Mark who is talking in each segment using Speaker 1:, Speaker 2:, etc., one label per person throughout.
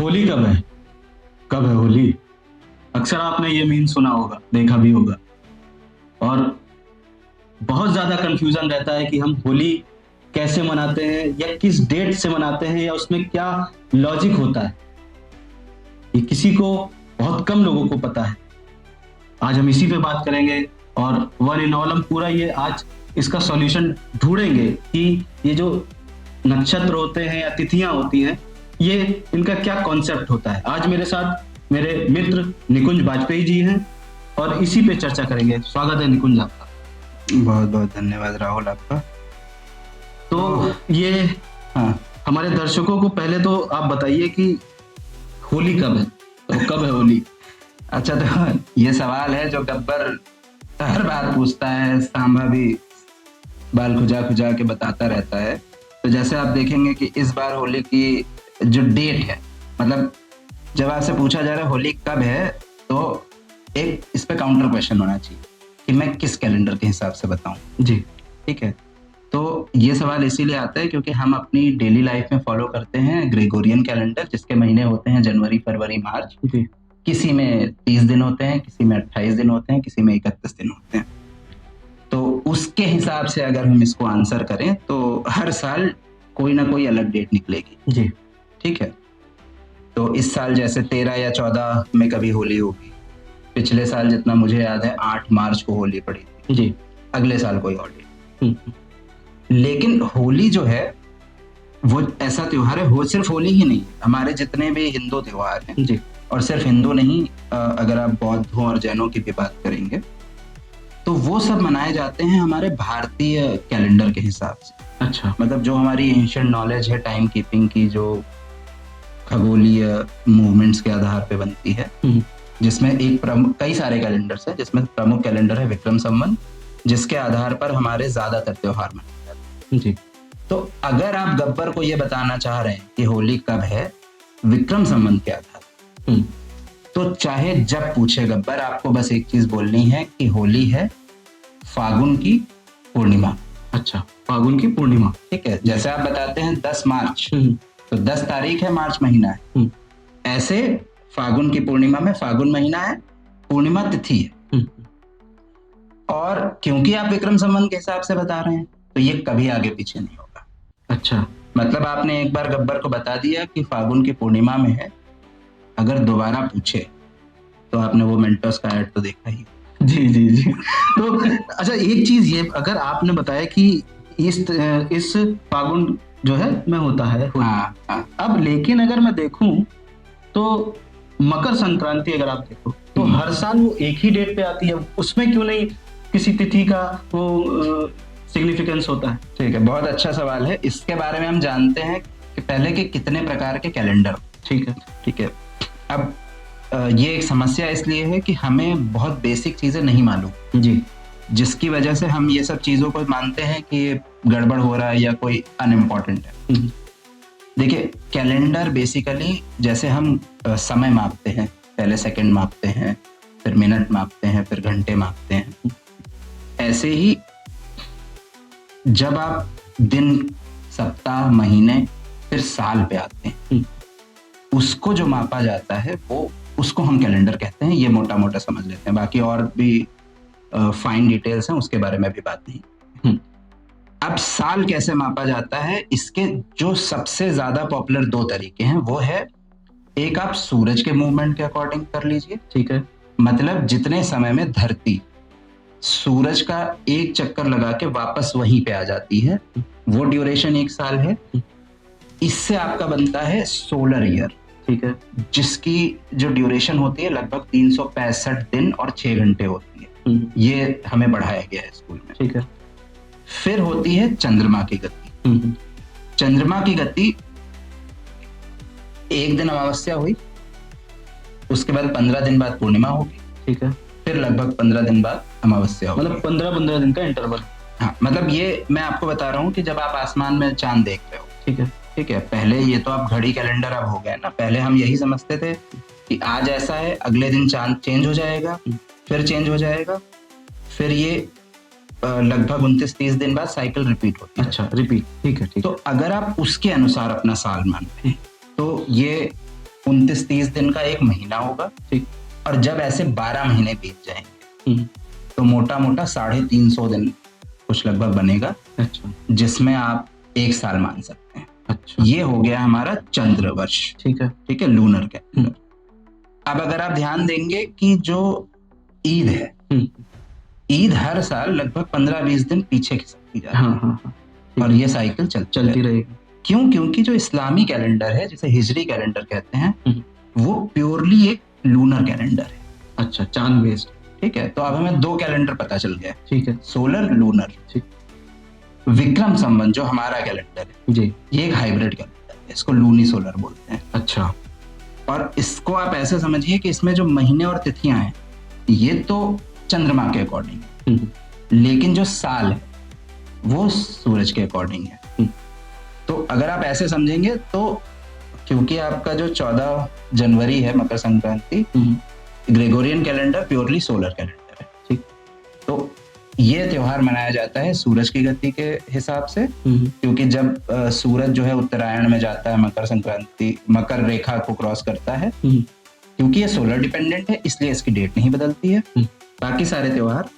Speaker 1: होली कब है? कब है होली? अक्सर आपने ये मीम सुना होगा, देखा भी होगा। और बहुत ज्यादा कंफ्यूजन रहता है कि हम होली कैसे मनाते हैं या किस डेट से मनाते हैं या उसमें क्या लॉजिक होता है। ये किसी को, बहुत कम लोगों को पता है। आज हम इसी पे बात करेंगे और वन इन ऑल हम पूरा ये आज इसका सॉल्यूशन ढूंढेंगे कि ये जो नक्षत्र होते हैं या तिथियां होती हैं, ये इनका क्या कॉन्सेप्ट होता है। आज मेरे साथ मेरे मित्र निकुंज बाजपेयी जी हैं और इसी पे चर्चा करेंगे। स्वागत है निकुंज आपका।
Speaker 2: बहुत बहुत धन्यवाद राहुल आपका।
Speaker 1: तो ये हमारे दर्शकों को पहले तो आप बताइए कि होली कब है, तो कब है होली?
Speaker 2: अच्छा, तो ये सवाल है जो गब्बर हर बार पूछता है, सांबा भी बाल खुजा खुजा के बताता रहता है। तो जैसे आप देखेंगे कि इस बार होली की जो डेट है, मतलब जब आपसे पूछा जा रहा है होली कब है, तो एक इस पे काउंटर क्वेश्चन होना चाहिए कि मैं किस कैलेंडर के हिसाब से बताऊं।
Speaker 1: जी
Speaker 2: ठीक है, तो ये सवाल इसीलिए आता है क्योंकि हम अपनी डेली लाइफ में फॉलो करते हैं ग्रेगोरियन कैलेंडर, जिसके महीने होते हैं जनवरी, फरवरी, मार्च।
Speaker 1: जी
Speaker 2: किसी में 30 दिन होते हैं, किसी में 28 दिन होते हैं, किसी में 31 दिन होते हैं। तो उसके हिसाब से अगर हम इसको आंसर करें तो हर साल कोई ना कोई अलग डेट निकलेगी।
Speaker 1: जी
Speaker 2: ठीक है, तो इस साल जैसे 13 या 14 में कभी होली होगी। पिछले साल जितना मुझे याद है 8 मार्च को होली पड़ी थी।
Speaker 1: जी
Speaker 2: अगले साल कोई और डेट। लेकिन होली जो है वो ऐसा त्योहार है, वो सिर्फ होली ही नहीं, हमारे जितने भी हिंदू त्योहार हैं
Speaker 1: जी
Speaker 2: और सिर्फ हिंदू नहीं, अगर आप बौद्धों और जैनों की भी बात करेंगे तो वो सब मनाए जाते हैं हमारे भारतीय कैलेंडर के हिसाब से।
Speaker 1: अच्छा,
Speaker 2: मतलब जो हमारी एंशिएंट नॉलेज है टाइम कीपिंग की, जो खगोलीय मूवमेंट्स के आधार पे बनती है, जिसमें एक प्रमुख, कई सारे कैलेंडर्स हैं, जिसमें प्रमुख कैलेंडर है विक्रम संवत, जिसके आधार पर हमारे ज्यादातर त्योहार मनाए जाते हैं।
Speaker 1: जी
Speaker 2: तो अगर आप गब्बर को ये बताना चाह रहे हैं कि होली कब है विक्रम संवत के आधार पर, तो चाहे जब पूछे गब्बर, आपको बस एक चीज बोलनी है कि होली है फागुन की पूर्णिमा।
Speaker 1: अच्छा, फागुन की पूर्णिमा।
Speaker 2: ठीक है, जैसे आप बताते हैं 10 मार्च, तो 10 तारीख है, मार्च महीना है। ऐसे फागुन की पूर्णिमा में, फागुन महीना है, पूर्णिमा तिथि है। और क्योंकि आप विक्रम संवत के हिसाब से बता रहे हैं तो ये कभी आगे पीछे नहीं होगा।
Speaker 1: अच्छा,
Speaker 2: मतलब आपने एक बार गब्बर को बता दिया कि फागुन की पूर्णिमा में है, अगर दोबारा पूछे तो आपने वो मेंटोस का ऐड तो देखा ही।
Speaker 1: जी जी जी। तो अच्छा, एक चीज ये, अगर आपने बताया कि इस फागुन जो है में होता है होली।
Speaker 2: हाँ।
Speaker 1: अब लेकिन अगर मैं देखूं तो मकर संक्रांति अगर आप देखो तो हर साल वो एक ही डेट पे आती है, उसमें क्यों नहीं किसी तिथि का वो सिग्निफिकेंस होता है?
Speaker 2: ठीक है, बहुत अच्छा सवाल है। इसके बारे में हम जानते हैं कि पहले के कितने प्रकार के कैलेंडर। ठीक है, अब ये एक समस्या इसलिए है कि हमें बहुत बेसिक चीजें नहीं मालूम
Speaker 1: जी,
Speaker 2: जिसकी वजह से हम ये सब चीजों को मानते हैं कि ये गड़बड़ हो रहा है या कोई अनइम्पोर्टेंट है। देखिए, कैलेंडर बेसिकली जैसे हम समय मापते हैं, पहले सेकंड मापते हैं, फिर मिनट मापते हैं, फिर घंटे मापते हैं, ऐसे ही जब आप दिन, सप्ताह, महीने, फिर साल पे आते हैं, उसको जो मापा जाता है वो, उसको हम कैलेंडर कहते हैं। ये मोटा मोटा समझ लेते हैं, बाकी और भी फाइन डिटेल्स हैं, उसके बारे में भी बात नहीं। अब साल कैसे मापा जाता है, इसके जो सबसे ज्यादा पॉपुलर 2 तरीके हैं, वो है, एक आप सूरज के मूवमेंट के अकॉर्डिंग कर लीजिए।
Speaker 1: ठीक है,
Speaker 2: मतलब जितने समय में धरती सूरज का एक चक्कर लगा के वापस वहीं पे आ जाती है, वो ड्यूरेशन 1 साल है। इससे आपका बनता है सोलर ईयर।
Speaker 1: ठीक है,
Speaker 2: जिसकी जो ड्यूरेशन होती है लगभग 365 दिन और 6 घंटे होती है। ये हमें पढ़ाया गया है स्कूल में।
Speaker 1: ठीक है,
Speaker 2: फिर होती है चंद्रमा की गति। चंद्रमा की गति, एक दिन अमावस्या हुई, उसके बाद 15 दिन बाद पूर्णिमा होगी। ठीक है, फिर लगभग 15 दिन बाद अमावस्या होगी।
Speaker 1: मतलब 15-15 दिन का इंटरवल।
Speaker 2: हाँ, मतलब ये मैं आपको बता रहा हूँ कि जब आप आसमान में चांद देख रहे हो, ठीक है, पहले ये तो आप घड़ी कैलेंडर अब हो गया ना, पहले हम यही समझते थे कि आज ऐसा है, अगले दिन चांद चेंज हो जाएगा, फिर चेंज हो जाएगा, फिर ये लगभग 29-30 दिन बाद साइकिल रिपीट होती है।
Speaker 1: अच्छा, रिपीट। ठीक है, ठीक।
Speaker 2: तो अगर आप उसके अनुसार अपना साल मानते हैं तो ये 29-30 दिन का एक महीना होगा।
Speaker 1: ठीक।
Speaker 2: और जब ऐसे 12 महीने बीत जाएंगे तो मोटा मोटा 350 दिन कुछ लगभग बनेगा।
Speaker 1: अच्छा।
Speaker 2: जिसमें आप 1 साल मान सकते हैं।
Speaker 1: अच्छा।
Speaker 2: ये हो गया हमारा चंद्र वर्ष।
Speaker 1: ठीक है।
Speaker 2: ठीक है, लूनर कैलेंडर। अब अगर आप ध्यान देंगे कि जो ईद है, ईद हर साल लगभग 15-20 दिन पीछे खिसकती जाती है।
Speaker 1: हाँ।
Speaker 2: और ये साइकिल चलती
Speaker 1: रहेगी।
Speaker 2: क्यों? क्योंकि जो इस्लामी कैलेंडर है, जिसे हिजरी कैलेंडर कहते हैं, वो प्योरली एक लूनर कैलेंडर है।
Speaker 1: अच्छा, चांद बेस्ड।
Speaker 2: ठीक है, तो अब हमें 2 कैलेंडर पता चल गया।
Speaker 1: ठीक है।
Speaker 2: Solar, lunar.
Speaker 1: ठीक।
Speaker 2: विक्रम संवत जो हमारा कैलेंडर है
Speaker 1: जी,
Speaker 2: ये एक हाइब्रिड कैलेंडर है, इसको लूनी सोलर बोलते हैं।
Speaker 1: अच्छा।
Speaker 2: और इसको आप ऐसे समझिए कि इसमें जो महीने और तिथियां हैं ये तो चंद्रमा के अकॉर्डिंग है, लेकिन जो साल है वो सूरज के अकॉर्डिंग है। तो अगर आप ऐसे समझेंगे तो क्योंकि आपका जो 14 जनवरी है Makar Sankranti, Gregorian calendar purely solar calendar है। ठीक। तो ये त्योहार मनाया जाता है सूरज की गति के हिसाब से, क्योंकि जब सूरज जो है उत्तरायण में जाता है, मकर संक्रांति मकर रेखा को क्रॉस करता है, क्योंकि ये सोलर डिपेंडेंट है इसलिए इसकी डेट नहीं बदलती है। बाकी सारे त्योहार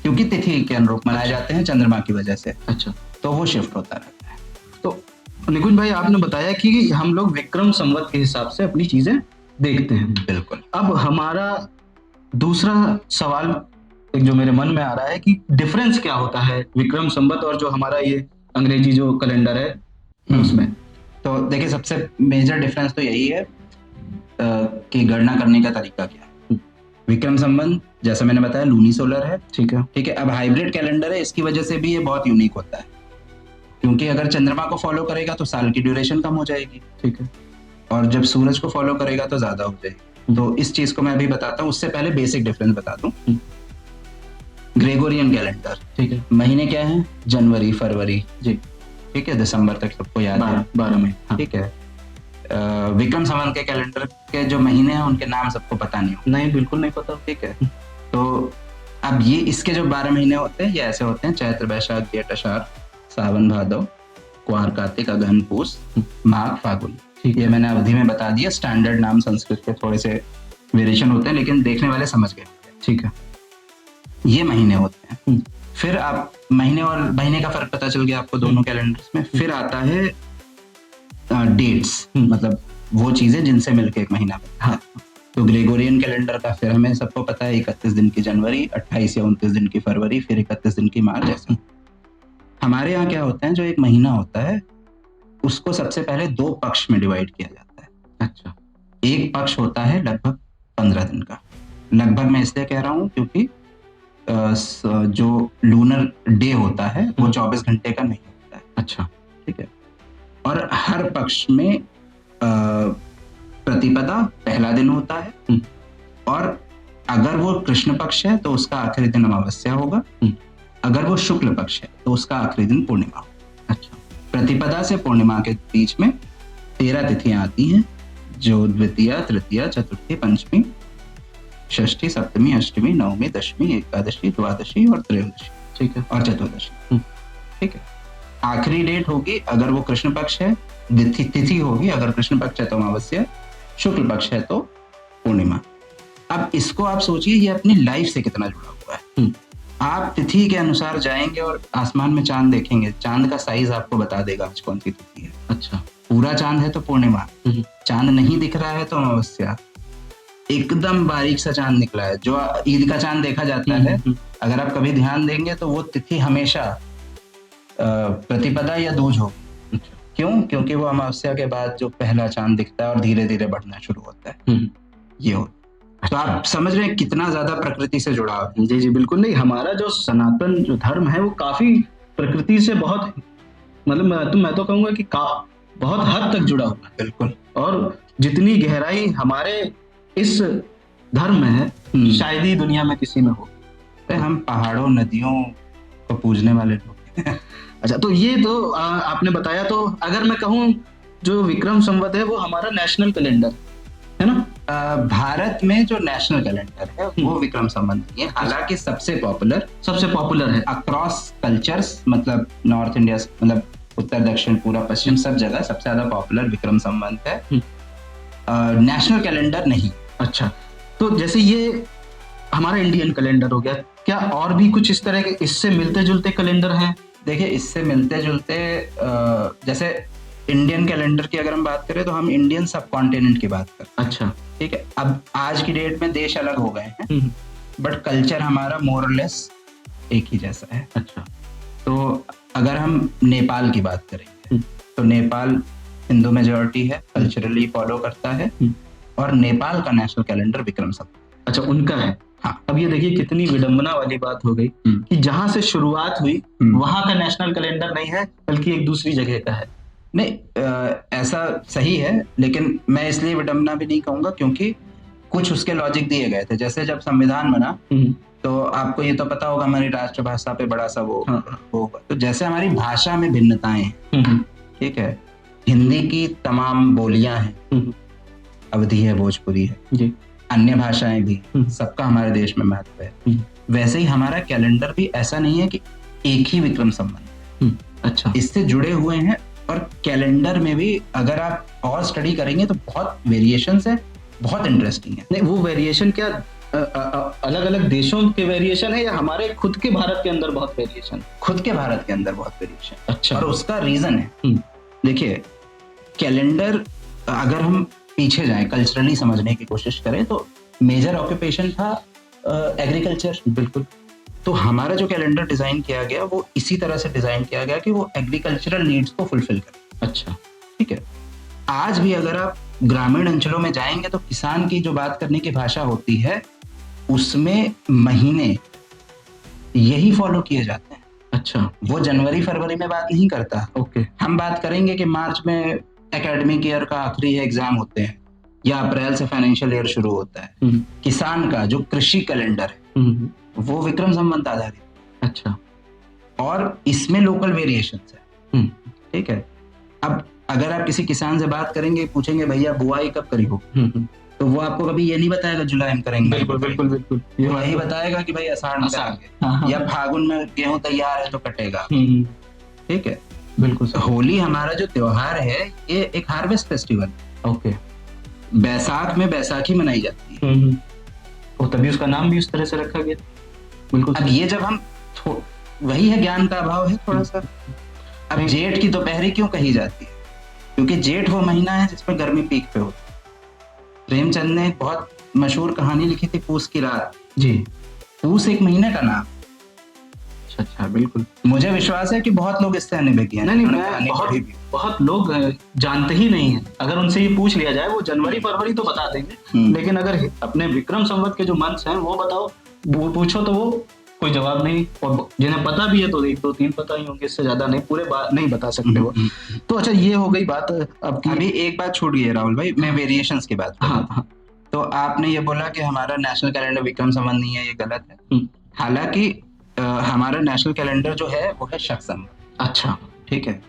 Speaker 2: क्योंकि तिथि के अनुरूप मनाए जाते हैं चंद्रमा की वजह से,
Speaker 1: अच्छा,
Speaker 2: तो वो शिफ्ट होता रहता है।
Speaker 1: तो निकुंज भाई, आपने बताया कि हम लोग विक्रम संवत के हिसाब से अपनी चीजें देखते हैं।
Speaker 2: बिल्कुल।
Speaker 1: अब हमारा दूसरा सवाल एक जो मेरे मन में आ रहा है कि डिफरेंस क्या होता है विक्रम संवत और जो हमारा ये अंग्रेजी जो कैलेंडर है उसमें।
Speaker 2: तो देखिए, सबसे मेजर डिफरेंस तो यही है कि गणना करने का तरीका क्या है। विक्रम संवत जैसा मैंने बताया लूनी सोलर है। ठीक है। ठीक है। अब हाइब्रिड कैलेंडर है, इसकी वजह से भी ये बहुत यूनिक होता है, क्योंकि अगर चंद्रमा को फॉलो करेगा तो साल की ड्यूरेशन कम हो जाएगी। ठीक है। और जब सूरज को फॉलो करेगा तो ज्यादा हो जाएगी। तो इस चीज को मैं अभी बताता हूँ, उससे पहले बेसिक डिफरेंस बता दूं। ग्रेगोरियन कैलेंडर, ठीक है, महीने क्या है? जनवरी, फरवरी, जी, ठीक है, दिसंबर तक सबको याद है, 12 महीने। हाँ। ठीक है। विक्रम संवत के कैलेंडर के जो महीने हैं उनके नाम सबको पता नहीं हो।
Speaker 1: नहीं, बिल्कुल नहीं पता।
Speaker 2: ठीक है। तो अब ये इसके जो 12 महीने होते हैं ये ऐसे होते हैं: चैत्र, वैशाख, जेठ, आषाढ़, सावन, भादव, कुआर, कार्तिक, अगहन, पूस, माघ, फागुन। ठीक है, मैंने अवधि में बता दिया। स्टैंडर्ड नाम संस्कृत के थोड़े से वेरिएशन होते हैं, लेकिन देखने वाले समझ गए। ठीक है, ये महीने होते हैं। फिर आप महीने और महीने का फर्क पता चल गया आपको दोनों कैलेंडर्स में। फिर आता है डेट्स, मतलब वो चीजें जिनसे मिलके एक महीना बनता है। तो ग्रेगोरियन कैलेंडर का फिर हमें सबको पता है 31 दिन की जनवरी, 28 या 29 दिन की फरवरी, फिर 31 दिन की मार्च। ऐसे हमारे यहाँ क्या होता है, जो एक महीना होता है उसको सबसे पहले 2 पक्ष में डिवाइड किया जाता है। अच्छा। एक पक्ष होता है लगभग 15 दिन का। लगभग मैं इसलिए कह रहा हूँ क्योंकि जो लूनर डे होता है वो 24 घंटे का नहीं होता है। अच्छा, ठीक है। और हर पक्ष में प्रतिपदा पहला दिन होता है, और अगर वो कृष्ण पक्ष है तो उसका आखिरी दिन अमावस्या होगा, अगर वो शुक्ल पक्ष है तो उसका आखिरी दिन पूर्णिमा होगा। अच्छा। प्रतिपदा से पूर्णिमा के बीच में 13 तिथियां आती हैं, जो द्वितीया, तृतीया, चतुर्थी, पंचमी, षष्ठी, सप्तमी, अष्टमी, नवमी, दशमी, एकादशी, द्वादशी और त्रयोदशी। ठीक है। और चतुर्दशी। ठीक है। आखिरी डेट होगी अगर वो कृष्ण पक्ष है, तिथि होगी अगर कृष्ण पक्ष है तो अमावस्या, शुक्ल पक्ष है तो पूर्णिमा। अब इसको आप सोचिए ये अपनी लाइफ से कितना जुड़ा हुआ है। आप तिथि के अनुसार जाएंगे और आसमान में चांद देखेंगे, चांद का साइज आपको बता देगा आज कौन सी तिथि है। अच्छा। पूरा चांद है तो पूर्णिमा, चांद नहीं दिख रहा है तो अमावस्या, एकदम बारीक सा चांद निकला है जो ईद का चांद देखा जाता है, अगर आप कभी ध्यान देंगे तो वो तिथि हमेशा प्रतिपदा या दूज हो। क्यों? क्योंकि वो अमावस्या के बाद जो पहला चांद दिखता है और धीरे धीरे बढ़ना शुरू होता है, ये हो। तो आप समझ रहे हैं कितना ज्यादा प्रकृति से जुड़ा है।
Speaker 1: जी जी, बिल्कुल। नहीं, हमारा जो सनातन जो धर्म है वो काफी प्रकृति से बहुत, मतलब मैं तो कहूंगा कि बहुत हद तक जुड़ा हुआ है।
Speaker 2: बिल्कुल।
Speaker 1: और जितनी गहराई हमारे इस धर्म में है शायद ही दुनिया में किसी में हो।
Speaker 2: हम पहाड़ों नदियों को पूजने वाले लोग हैं।
Speaker 1: अच्छा, तो ये तो आपने बताया। तो अगर मैं कहूँ जो विक्रम संवत है वो हमारा नेशनल कैलेंडर है ना?
Speaker 2: भारत में जो नेशनल कैलेंडर है वो विक्रम संवत नहीं है, हालांकि सबसे पॉपुलर है अक्रॉस कल्चर्स, मतलब नॉर्थ इंडिया, मतलब उत्तर दक्षिण पूरा पश्चिम सब जगह सबसे ज्यादा पॉपुलर विक्रम संवत है। नेशनल कैलेंडर नहीं।
Speaker 1: अच्छा, तो जैसे ये हमारा इंडियन कैलेंडर हो गया, क्या और भी कुछ इस तरह के इससे मिलते जुलते कैलेंडर हैं?
Speaker 2: देखिए, इससे मिलते जुलते जैसे इंडियन कैलेंडर की अगर हम बात करें तो हम इंडियन सब कॉन्टिनेंट की बात करें।
Speaker 1: अच्छा।
Speaker 2: ठीक है, अब आज की डेट में देश अलग हो गए हैं,
Speaker 1: हम्म।
Speaker 2: बट कल्चर हमारा मोर और लेस एक ही जैसा है।
Speaker 1: अच्छा।
Speaker 2: तो अगर हम नेपाल की बात करेंगे तो नेपाल हिंदू मेजॉरिटी है, कल्चरली फॉलो करता है, और नेपाल का नेशनल कैलेंडर विक्रम संवत।
Speaker 1: अच्छा, उनका है।
Speaker 2: हाँ।
Speaker 1: अब ये देखिए कितनी विडंबना वाली बात हो गई कि जहां से शुरुआत हुई वहां का नेशनल कैलेंडर नहीं है, बल्कि एक दूसरी जगह का है।
Speaker 2: नहीं, ऐसा सही है, लेकिन मैं इसलिए विडंबना भी नहीं कहूंगा क्योंकि कुछ उसके लॉजिक दिए गए थे। जैसे जब संविधान बना तो आपको ये तो पता होगा हमारी राष्ट्रभाषा पे बड़ा सा वो होगा। तो जैसे हमारी भाषा में भिन्नताएं हैं, ठीक है, हिंदी की तमाम बोलियां हैं, अवधी है, भोजपुरी है जी, अन्य भाषाएं भी, सबका हमारे देश में महत्व है। वैसे ही हमारा कैलेंडर भी ऐसा नहीं है कि एक ही विक्रम संवत।
Speaker 1: अच्छा,
Speaker 2: इससे जुड़े हुए हैं, और कैलेंडर में भी अगर आप और स्टडी करेंगे तो बहुत वेरिएशंस है, बहुत इंटरेस्टिंग है।
Speaker 1: नहीं, वो वेरिएशन क्या अलग अलग देशों के वेरिएशन है या हमारे खुद के भारत के अंदर बहुत वेरिएशन?
Speaker 2: खुद के भारत के अंदर बहुत वेरिएशन।
Speaker 1: अच्छा।
Speaker 2: और उसका रीजन है, देखिए, कैलेंडर अगर हम पीछे जाएं, कल्चरली समझने की कोशिश करें, तो मेजर ऑक्यूपेशन था एग्रीकल्चर।
Speaker 1: बिल्कुल।
Speaker 2: तो हमारा जो कैलेंडर डिजाइन किया गया वो इसी तरह से डिजाइन किया गया कि वो एग्रीकल्चरल नीड्स को फुलफिल करे।
Speaker 1: अच्छा,
Speaker 2: ठीक है। आज भी अगर आप ग्रामीण अंचलों में जाएंगे तो किसान की जो बात करने की भाषा होती है उसमें महीने यही फॉलो किए जाते हैं।
Speaker 1: अच्छा,
Speaker 2: वो जनवरी फरवरी में बात नहीं करता।
Speaker 1: ओके।
Speaker 2: हम बात करेंगे कि मार्च में एकेडमिक ईयर का आखिरी एग्जाम होते हैं, या अप्रैल से फाइनेंशियल ईयर शुरू होता है। किसान का जो कृषि कैलेंडर है वो विक्रम संवत आधारित।
Speaker 1: अच्छा।
Speaker 2: और इसमें लोकल वेरिएशंस है। ठीक है। अब अगर आप किसी किसान से बात करेंगे, पूछेंगे भैया बुआई कब करी हो, तो वो आपको कभी ये नहीं बताएगा जुलाई में करेंगे।
Speaker 1: बिल्कुल बिल्कुल बिल्कुल।
Speaker 2: वो वही बताएगा कि भाई आषाढ़ में करेंगे, या फागुन में गेहूं तैयार है तो कटेगा। ठीक है,
Speaker 1: बिल्कुल।
Speaker 2: होली हमारा जो त्योहार है ये एक हार्वेस्ट फेस्टिवल।
Speaker 1: ओके।
Speaker 2: बैसाख में बैसाखी मनाई जाती है,
Speaker 1: और तभी उसका नाम भी उस तरह से रखा गया। बिल्कुल।
Speaker 2: अब ये जब हम वही है, ज्ञान का अभाव है थोड़ा सा। अब जेठ की दोपहरी क्यों कही जाती है? क्योंकि जेठ वो महीना है जिसमें गर्मी पीक पे होती है। प्रेमचंद ने एक बहुत मशहूर कहानी लिखी थी, पूस की रात जी। पूस एक महीने का नाम।
Speaker 1: अच्छा, बिल्कुल।
Speaker 2: मुझे विश्वास है कि बहुत लोग इससे अनभिज्ञ हैं।
Speaker 1: नहीं, बहुत लोग जानते ही नहीं है। अगर उनसे ये पूछ लिया जाए वो जनवरी फरवरी तो बता देंगे, लेकिन अगर अपने विक्रम संवत के जो मंथ्स हैं वो बताओ, वो पूछो तो वो कोई जवाब नहीं। और जिन्हें पता भी है तो एक दो तीन पता ही होंगे, इससे ज्यादा नहीं, पूरे बात नहीं बता सकते वो। तो अच्छा, ये हो गई बात। अब
Speaker 2: अभी एक बात छूट गई है राहुल भाई, मैं वेरिएशंस की बात कर रहा था। तो आपने ये बोला कि हमारा नेशनल कैलेंडर विक्रम संवत नहीं है, ये गलत है। हालांकि हमारा नेशनल कैलेंडर जो है वो है शक संवत।
Speaker 1: अच्छा,
Speaker 2: ठीक है।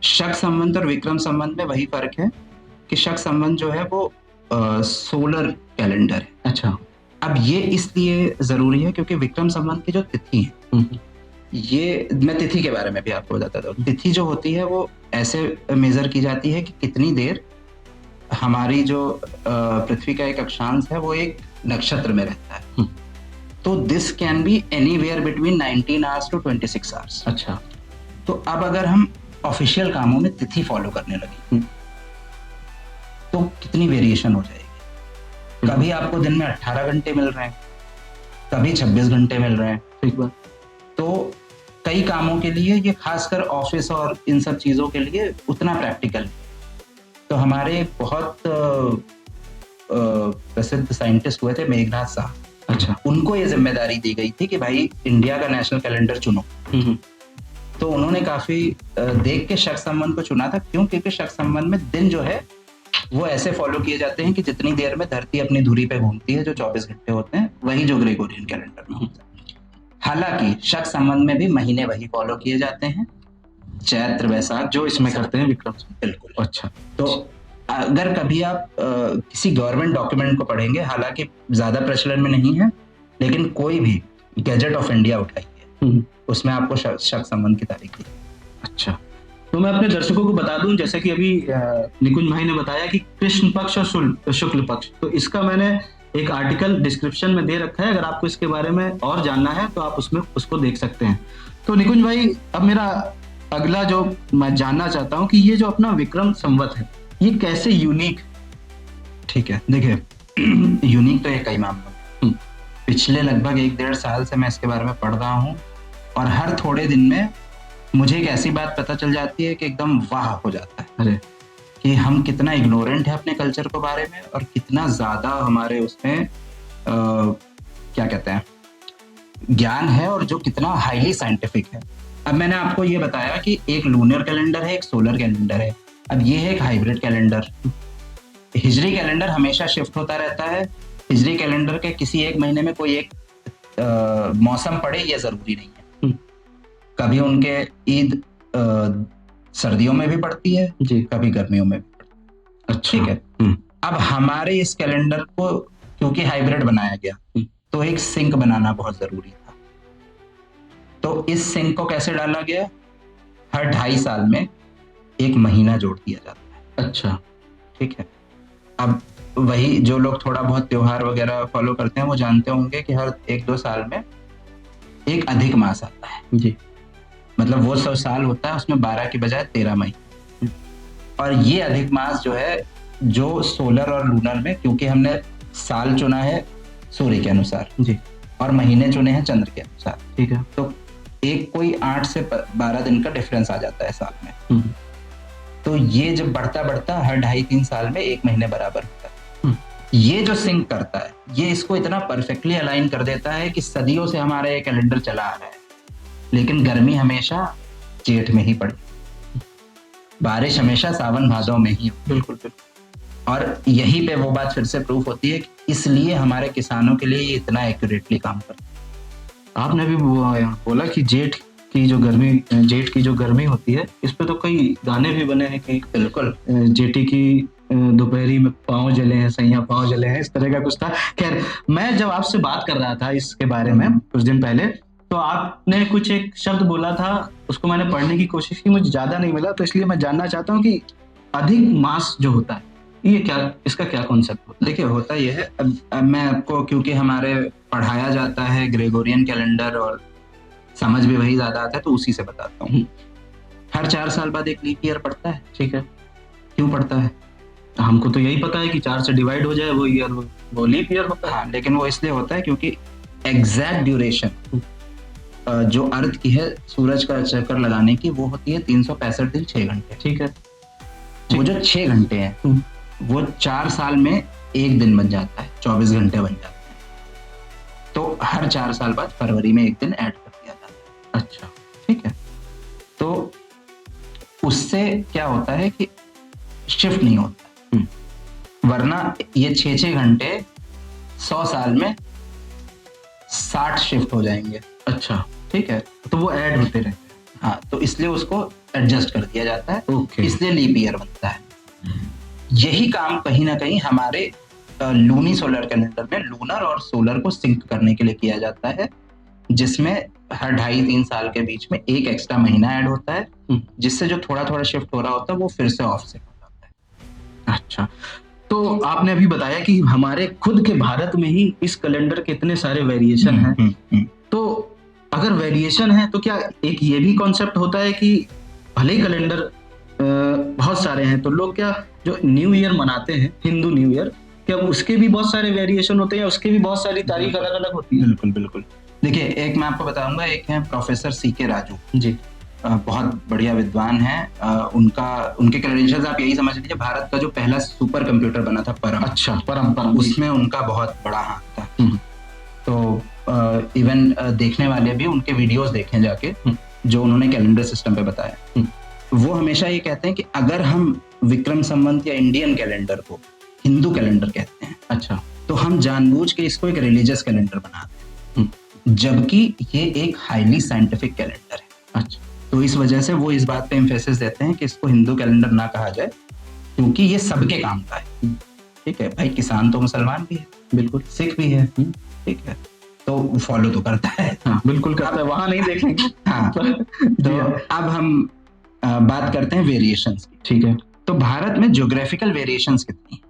Speaker 2: शक संवत और विक्रम संवत में वही फर्क है कि शक संवत जो है वो सोलर कैलेंडर है। अच्छा। अब ये इसलिए जरूरी है क्योंकि विक्रम संवत की जो तिथि है, ये मैं तिथि के बारे में भी आपको बताता था। तिथि जो होती है वो ऐसे मेजर की जाती है कि कितनी देर हमारी जो पृथ्वी का एक अक्षांश है वो एक नक्षत्र में रहता है। तो this can be anywhere between 19 hours to 26 hours. अच्छा। तो अब अगर हम ऑफिशियल कामों में तिथि फॉलो करने लगे तो कितनी वेरिएशन हो जाएगी। कभी आपको दिन में 18 घंटे मिल रहे हैं, कभी 26 घंटे मिल रहे हैं। ठीक बात। तो कई कामों के लिए ये, खासकर ऑफिस और इन सब चीजों के लिए उतना प्रैक्टिकल। तो हमारे बहुत प्रसिद्ध साइंटिस्ट हुए थे, मेघनाथ साह। अच्छा। उनको ये जिम्मेदारी दी गई थी कि भाई इंडिया का नेशनल कैलेंडर चुनो। तो उन्होंने काफी देख के शक संवत को चुना था। क्यों? क्योंकि शक संवत में दिन जो है वो ऐसे फॉलो किए जाते हैं कि जितनी देर में धरती अपनी धुरी पे घूमती है, जो 24 घंटे होते हैं, वही जो ग्रेगोरियन कैलेंडर में होता है। हालांकि शक संवत में भी महीने वही फॉलो किए जाते हैं, चैत्र वैशाख, जो इसमें करते हैं विक्रम। बिल्कुल। अच्छा। तो अगर कभी आप किसी गवर्नमेंट डॉक्यूमेंट को पढ़ेंगे, हालांकि ज्यादा प्रचलन में नहीं है, लेकिन कोई भी गैजेट ऑफ इंडिया उठाइए, उसमें आपको शक संवत की तारीख दी। अच्छा।
Speaker 1: तो मैं अपने दर्शकों को बता दूं, जैसे कि अभी निकुंज भाई ने बताया कि कृष्ण पक्ष और शुक्ल पक्ष, तो इसका मैंने एक आर्टिकल डिस्क्रिप्शन में दे रखा है, अगर आपको इसके बारे में और जानना है तो आप उसमें उसको देख सकते हैं। तो निकुंज भाई, अब मेरा अगला जो मैं जानना चाहता हूँ कि ये जो अपना विक्रम संवत है, ये कैसे यूनिक?
Speaker 2: ठीक है, देखिए यूनिक तो एक ही मामला, पिछले लगभग 1-1.5 साल से मैं इसके बारे में पढ़ रहा हूँ, और हर थोड़े दिन में मुझे एक ऐसी बात पता चल जाती है कि एकदम वाह हो जाता है।
Speaker 1: अरे,
Speaker 2: कि हम कितना इग्नोरेंट है अपने कल्चर के बारे में, और कितना ज्यादा हमारे उसमें क्या कहते हैं, ज्ञान है, और जो कितना हाईली साइंटिफिक है। अब मैंने आपको ये बताया कि एक लूनर कैलेंडर है, एक सोलर कैलेंडर है। अब ये है एक हाइब्रिड कैलेंडर। हिजरी कैलेंडर हमेशा शिफ्ट होता रहता है। हिजरी कैलेंडर के किसी एक महीने में कोई एक मौसम पड़े ये जरूरी नहीं है। कभी उनके ईद सर्दियों में भी पड़ती है
Speaker 1: जी,
Speaker 2: कभी गर्मियों में भी पड़ती है।
Speaker 1: अच्छा,
Speaker 2: ठीक है। अब हमारे इस कैलेंडर को क्योंकि हाइब्रिड बनाया गया, तो एक सिंक बनाना बहुत जरूरी था। तो इस सिंक को कैसे डाला गया? हर 2.5 साल में एक महीना जोड़ दिया जाता है।
Speaker 1: अच्छा,
Speaker 2: ठीक है। अब वही जो लोग थोड़ा बहुत त्योहार वगैरह फॉलो करते हैं वो जानते होंगे कि हर 1-2 साल में एक अधिक मास आता है।
Speaker 1: जी,
Speaker 2: मतलब वो 100 साल होता है, उसमें 12 की बजाय 13 महीने। और ये अधिक मास जो है, जो सोलर और लूनर में, क्योंकि हमने साल चुना है सूर्य के अनुसार
Speaker 1: जी,
Speaker 2: और महीने चुने हैं चंद्र के अनुसार,
Speaker 1: ठीक है,
Speaker 2: तो एक कोई 8 से 12 दिन का डिफरेंस आ जाता है साल में। तो ये जब बढ़ता बढ़ता हर 2.5-3 साल में एक महीने बराबर होता है। ये जो सिंक करता है, ये इसको इतना परफेक्टली अलाइन कर देता है कि सदियों से हमारा ये कैलेंडर चला आ रहा है, लेकिन गर्मी हमेशा जेठ में ही पड़ी, बारिश हमेशा सावन भादों में ही।
Speaker 1: बिल्कुल बिल्कुल।
Speaker 2: और यही पे वो बात फिर से प्रूफ होती है कि इसलिए हमारे किसानों के लिए ये इतना एक्यूरेटली काम करता है।
Speaker 1: आपने भी बोला कि जेठ की जो गर्मी होती है, इस पे तो कई गाने भी बने हैं कि
Speaker 2: बिल्कुल,
Speaker 1: जेठी की दोपहरी में पाँव जले हैं, सैया पाँव जले हैं, इस तरह का कुछ था। खैर, मैं जब आपसे बात कर रहा था इसके बारे में कुछ दिन पहले, तो आपने कुछ एक शब्द बोला था, उसको मैंने पढ़ने की कोशिश की, मुझे ज्यादा नहीं मिला, तो इसलिए मैं जानना चाहता हूँ कि अधिक मास जो होता है, ये क्या, इसका क्या कॉन्सेप्ट होता है?
Speaker 2: देखिए होता ये है, अब मैं आपको, क्योंकि हमारे पढ़ाया जाता है ग्रेगोरियन कैलेंडर और समझ भी वही ज्यादा आता है, तो उसी से बताता हूँ। हर 4 साल बाद एक लीप ईयर पड़ता है।
Speaker 1: ठीक है।
Speaker 2: क्यों पड़ता है?
Speaker 1: हमको तो यही पता है कि 4 से डिवाइड हो जाए वो ईयर, वो लीप ईयर होता है।
Speaker 2: हाँ, लेकिन वो इसलिए होता है क्योंकि एग्जैक्ट ड्यूरेशन जो अर्थ की है सूरज का चक्कर लगाने की, वो होती है 365 दिन 6 घंटे।
Speaker 1: ठीक है।
Speaker 2: वो जो 6 घंटे हैं वो 4 साल में एक दिन बन जाता है, 24 घंटे बन जाते हैं। तो हर 4 साल बाद फरवरी में एक दिन ऐड कर दिया जाता है।
Speaker 1: अच्छा,
Speaker 2: ठीक है। तो उससे क्या होता है कि शिफ्ट नहीं होता, वरना ये 6-6 घंटे 100 साल में 60 शिफ्ट हो जाएंगे।
Speaker 1: अच्छा,
Speaker 2: ठीक है।
Speaker 1: तो वो ऐड होते रहते हैं।
Speaker 2: हाँ, तो इसलिए उसको एडजस्ट कर दिया जाता है।
Speaker 1: ओके।
Speaker 2: इसलिए लीप ईयर बनता है। यही काम कहीं ना कहीं हमारे लूनी सोलर कैलेंडर में लूनर और सोलर को सिंक करने के लिए किया जाता है, जिसमें हर 2.5-3 साल के बीच में एक एक्स्ट्रा महीना ऐड होता है, जिससे जो थोड़ा थोड़ा शिफ्ट हो रहा होता है वो फिर से ऑफसेट हो जाता है।
Speaker 1: अच्छा, तो आपने अभी बताया कि हमारे खुद के भारत में ही इस कैलेंडर के इतने सारे वेरिएशन हैं। तो अगर वेरिएशन है तो क्या एक ये भी कॉन्सेप्ट होता है कि भले ही कैलेंडर बहुत सारे हैं, तो लोग क्या जो न्यू ईयर मनाते हैं, हिंदू न्यू ईयर, क्या उसके भी बहुत सारे वेरिएशन होते हैं या उसके भी बहुत सारी तारीख अलग अलग होती है?
Speaker 2: बिल्कुल बिल्कुल। देखिए, एक मैं आपको बताऊंगा, एक है प्रोफेसर सीके राजू
Speaker 1: जी,
Speaker 2: बहुत बढ़िया विद्वान हैं। उनके क्रेडेंशियल्स आप यही समझ लीजिए, भारत का जो पहला सुपर कंप्यूटर बना था परम,
Speaker 1: अच्छा, परम,
Speaker 2: उसमें उनका बहुत बड़ा हाथ था। तो इवन देखने वाले भी उनके वीडियोस देखें जाके, जो उन्होंने कैलेंडर सिस्टम पे बताया। वो हमेशा ये कहते हैं कि अगर हम विक्रम संवत या इंडियन कैलेंडर को हिंदू कैलेंडर कहते हैं,
Speaker 1: अच्छा,
Speaker 2: तो हम जानबूझ के इसको एक रिलीजियस कैलेंडर बनाते हैं, जबकि ये एक हाईली साइंटिफिक कैलेंडर है।
Speaker 1: अच्छा,
Speaker 2: तो इस वजह से वो इस बात पे एम्फेसिस देते हैं कि इसको हिंदू कैलेंडर ना कहा जाए, क्योंकि ये सबके काम का है। ठीक है भाई, किसान तो मुसलमान भी है,
Speaker 1: बिल्कुल,
Speaker 2: सिख भी है, ठीक है, तो फॉलो तो करता है।
Speaker 1: हाँ, बिल्कुल करता है, वहां नहीं देखेंगे।
Speaker 2: हाँ, तो अब हम बात करते हैं वेरिएशंस की।
Speaker 1: ठीक है।
Speaker 2: तो भारत में ज्योग्राफिकल वेरिएशंस कितनी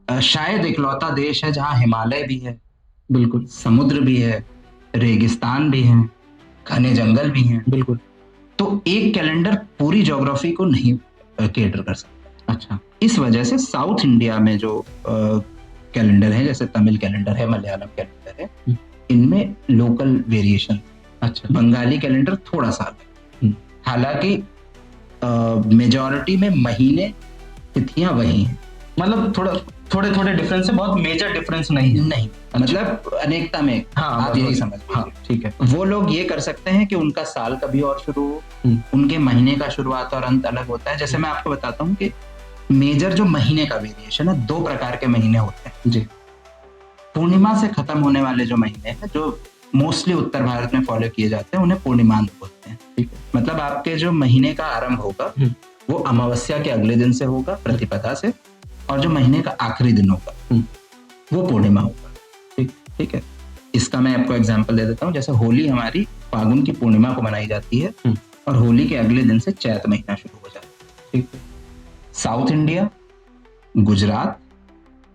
Speaker 2: है? शायद इकलौता देश है जहां हिमालय भी है,
Speaker 1: बिल्कुल
Speaker 2: समुद्र भी है, रेगिस्तान भी है, घने जंगल भी हैं।
Speaker 1: बिल्कुल।
Speaker 2: तो एक कैलेंडर पूरी ज्योग्राफी को नहीं केटर कर सकता।
Speaker 1: अच्छा।
Speaker 2: इस वजह से साउथ इंडिया में जो कैलेंडर है, जैसे तमिल कैलेंडर है, मलयालम कैलेंडर है, इनमें लोकल वेरिएशन।
Speaker 1: अच्छा।
Speaker 2: बंगाली कैलेंडर थोड़ा सा अलग है, हालांकि मेजॉरिटी में महीने तिथियां वही हैं।
Speaker 1: मतलब थोड़े थोड़े डिफरेंस है, बहुत मेजर डिफरेंस नहीं है।
Speaker 2: नहीं, मतलब अनेकता में
Speaker 1: हाँ,
Speaker 2: आप यही समझ
Speaker 1: हाँ, ठीक है।
Speaker 2: वो लोग ये कर सकते हैं कि उनका साल कभी और शुरू हो, उनके महीने का शुरुआत और अंत अलग होता है। जैसे मैं आपको बताता हूँ कि मेजर जो महीने का वेरिएशन है, 2 प्रकार के महीने होते हैं
Speaker 1: जी।
Speaker 2: पूर्णिमा से खत्म होने वाले जो महीने हैं, जो मोस्टली उत्तर भारत में फॉलो किए जाते हैं, उन्हें पूर्णिमांत बोलते हैं। ठीक है। मतलब आपके जो महीने का आरंभ होगा वो अमावस्या के अगले दिन से होगा, प्रतिपदा से, और जो महीने का आखिरी दिन होगा वो पूर्णिमा होगा। ठीक है। इसका मैं आपको एग्जांपल दे देता हूँ। जैसे होली हमारी फागुन की पूर्णिमा को मनाई जाती है और होली के अगले दिन से चैत महीना शुरू हो जाता है। ठीक है। साउथ इंडिया, गुजरात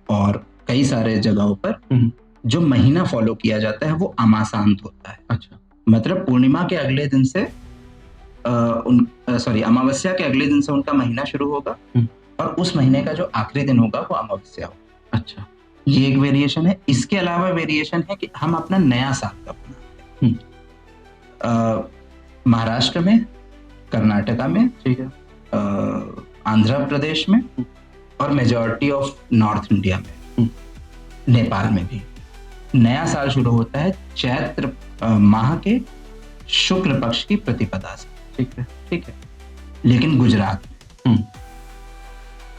Speaker 2: और कई सारे जगहों पर जो महीना फॉलो किया जाता है वो अमासांत होता है।
Speaker 1: अच्छा।
Speaker 2: मतलब पूर्णिमा के अगले दिन से अमावस्या के अगले दिन से उनका महीना शुरू होगा और उस महीने का जो आखिरी दिन होगा वो अमावस्या होगा।
Speaker 1: अच्छा।
Speaker 2: ये एक वेरिएशन है। इसके अलावा वेरिएशन है कि हम अपना नया साल कब मनाते हैं। महाराष्ट्र में, कर्नाटका में, ठीक है, आंध्र प्रदेश में और मेजॉरिटी ऑफ नॉर्थ इंडिया में, नेपाल में भी नया साल शुरू होता है चैत्र माह के शुक्ल पक्ष की प्रतिपदा से। ठीक है। लेकिन गुजरात में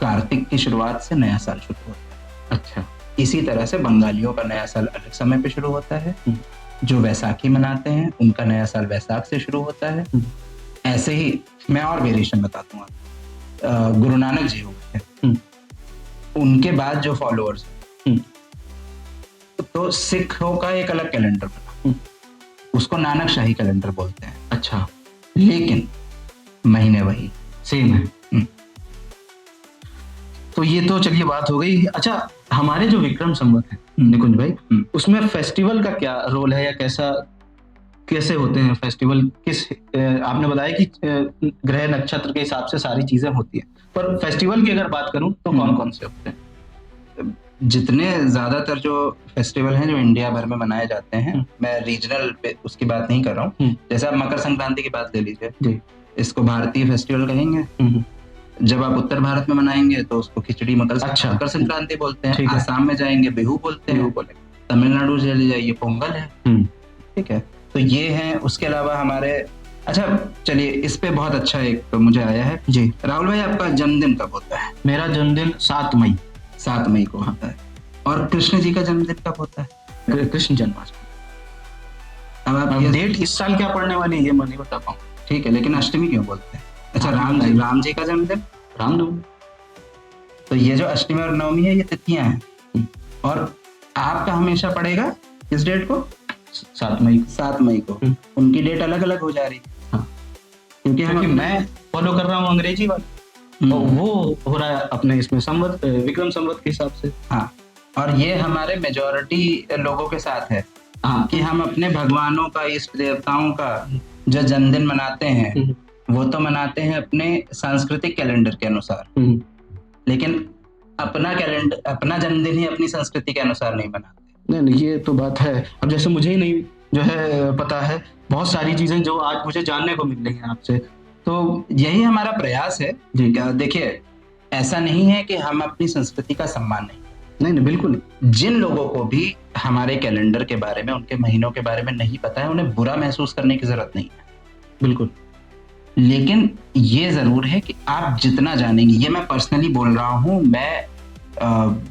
Speaker 2: कार्तिक की शुरुआत से नया साल शुरू होता है।
Speaker 1: अच्छा।
Speaker 2: इसी तरह से बंगालियों का नया साल अलग समय पे शुरू होता है। जो वैसाखी मनाते हैं उनका नया साल वैसाख से शुरू होता है। ऐसे ही मैं और वेरिएशन बताता हूँ। गुरु नानक जी हो गए, उनके बाद जो फॉलोअर्स, तो सिखों का एक अलग कैलेंडर बना, उसको नानक शाही कैलेंडर बोलते हैं।
Speaker 1: अच्छा।
Speaker 2: लेकिन महीने वही
Speaker 1: सेम है। तो ये तो चलिए बात हो गई। अच्छा, हमारे जो विक्रम संवत है निकुंज भाई, उसमें फेस्टिवल का क्या रोल है या कैसे होते हैं फेस्टिवल? आपने बताया कि ग्रह नक्षत्र के हिसाब से सारी चीजें होती हैं, पर फेस्टिवल की अगर बात करूं तो कौन कौन से होते हैं?
Speaker 2: जितने ज्यादातर जो फेस्टिवल हैं जो इंडिया भर में मनाए जाते हैं, मैं रीजनल पे उसकी बात नहीं कर रहा हूँ। जैसे आप मकर संक्रांति की बात ले लीजिए, इसको भारतीय फेस्टिवल कहेंगे। जब आप उत्तर भारत में मनाएंगे तो उसको खिचड़ी मकर संक्रांति बोलते हैं। आसाम में जाएंगे बिहू बोलते हैं, तमिलनाडु चले जाइए पोंगल है। ठीक है। तो ये है। उसके अलावा हमारे, अच्छा चलिए इस पे बहुत अच्छा एक मुझे आया है जी। राहुल भाई, आपका जन्मदिन कब होता है?
Speaker 1: मेरा जन्मदिन 7 मई
Speaker 2: को होता है। और कृष्ण जी का जन्मदिन कब होता है?
Speaker 1: कृष्ण जन्माष्टमी।
Speaker 2: अब आप
Speaker 1: डेट इस साल क्या पड़ने वाली है ये मैं नहीं बता पाऊँ।
Speaker 2: ठीक है, लेकिन अष्टमी क्यों बोलते हैं? अच्छा, राम जी का जन्मदिन
Speaker 1: रामनवमी।
Speaker 2: तो ये जो अष्टमी और नवमी है ये तिथियां हैं। और आपका हमेशा पड़ेगा किस डेट को?
Speaker 1: 7 मई।
Speaker 2: 7 मई को। उनकी डेट अलग अलग हो जा रही है।
Speaker 1: हाँ।
Speaker 2: क्योंकि
Speaker 1: मैं फॉलो कर रहा हूँ अंग्रेजी वाला, और वो हो रहा है अपने इसमें संवत, विक्रम संवत के हिसाब से।
Speaker 2: हाँ। और ये हमारे मेजॉरिटी लोगों के साथ है। हाँ। कि हम अपने भगवानों का, इष्ट देवताओं का जो जन्मदिन मनाते हैं वो तो मनाते हैं अपने सांस्कृतिक कैलेंडर के अनुसार, लेकिन अपना जन्मदिन ही अपनी संस्कृति के अनुसार नहीं मनाते।
Speaker 1: नहीं, ये तो बात है। अब जैसे मुझे ही नहीं जो है पता है बहुत सारी चीजें जो आज मुझे जानने को मिल रही हैं आपसे, तो
Speaker 2: यही हमारा प्रयास है। देखिए, ऐसा नहीं है कि हम अपनी संस्कृति का सम्मान
Speaker 1: नहीं, बिल्कुल नहीं।
Speaker 2: जिन लोगों को भी हमारे कैलेंडर के बारे में, उनके महीनों के बारे में नहीं पता है, उन्हें बुरा महसूस करने की जरूरत नहीं है।
Speaker 1: बिल्कुल।
Speaker 2: लेकिन ये जरूर है कि आप जितना जानेंगे, ये मैं पर्सनली बोल रहा हूँ, मैं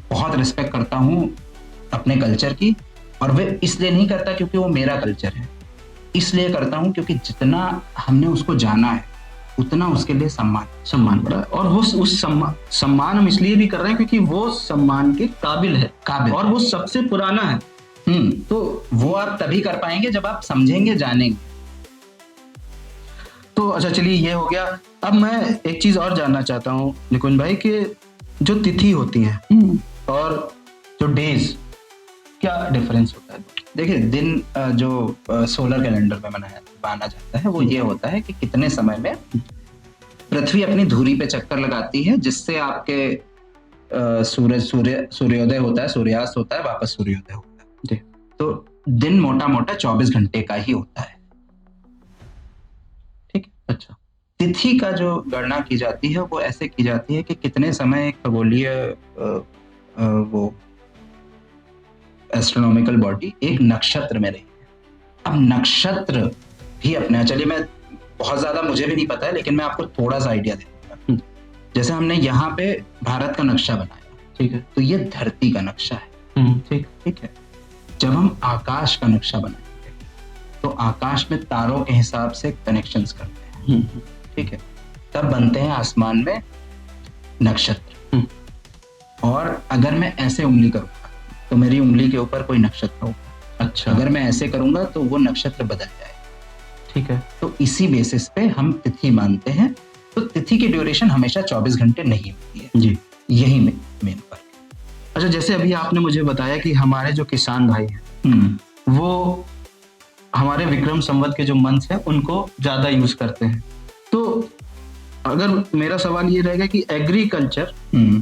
Speaker 2: बहुत रिस्पेक्ट करता हूँ अपने कल्चर की, और वे इसलिए नहीं करता क्योंकि वो मेरा कल्चर है, इसलिए करता हूँ क्योंकि जितना हमने उसको जाना है उतना उसके लिए सम्मान बढ़ा।
Speaker 1: और वो उस सम्मान हम इसलिए भी कर रहे हैं क्योंकि वो सम्मान के काबिल है और वो सबसे पुराना है।
Speaker 2: तो वो आप तभी कर पाएंगे जब आप समझेंगे, जानेंगे।
Speaker 1: तो अच्छा चलिए ये हो गया। अब मैं एक चीज और जानना चाहता हूँ निकुंज भाई कि जो तिथि होती है और जो डेज, क्या डिफरेंस होता है?
Speaker 2: देखिए दिन जो सोलर कैलेंडर में माना जाता है वो ये होता है कि कितने समय में पृथ्वी अपनी धुरी पे चक्कर लगाती है, जिससे आपके सूर्योदय होता है, सूर्यास्त होता है, वापस सूर्योदय होता है
Speaker 1: जी।
Speaker 2: तो दिन मोटा मोटा 24 घंटे का ही होता है। ठीक है।
Speaker 1: अच्छा।
Speaker 2: तिथि का जो गणना की जाती है वो ऐसे की जाती है कि कितने समय एक खगोलीय वो एस्ट्रोनॉमिकल बॉडी एक नक्षत्र में रही है। अब नक्षत्र भी अपने, चलिए मैं बहुत ज्यादा मुझे भी नहीं पता है लेकिन मैं आपको थोड़ा सा आइडिया दे दूंगा। जैसे हमने यहाँ पे भारत का नक्शा बनाया,
Speaker 1: ठीक है,
Speaker 2: तो ये धरती का नक्शा है।
Speaker 1: ठीक
Speaker 2: है। जब हम आकाश का नक्शा बनाएंगे तो आकाश में तारों के हिसाब से कनेक्शंस करते हैं। ठीक है। तब बनते हैं आसमान में नक्षत्र। और अगर मैं ऐसे उंगली करूंगा तो मेरी उंगली के ऊपर कोई नक्षत्र होगा।
Speaker 1: अच्छा।
Speaker 2: अगर मैं ऐसे करूंगा तो वो नक्षत्र बदल जाएगा।
Speaker 1: ठीक है।
Speaker 2: तो इसी बेसिस पे हम तिथि मानते हैं। तो तिथि की ड्यूरेशन हमेशा 24 घंटे नहीं होती है
Speaker 1: जी।
Speaker 2: यही मेन फर्क है।
Speaker 1: अच्छा, जैसे अभी आपने मुझे बताया कि हमारे जो किसान भाई हैं वो हमारे विक्रम संवत के जो मंथ है उनको ज्यादा यूज करते हैं। तो अगर मेरा सवाल ये रहेगा कि एग्रीकल्चर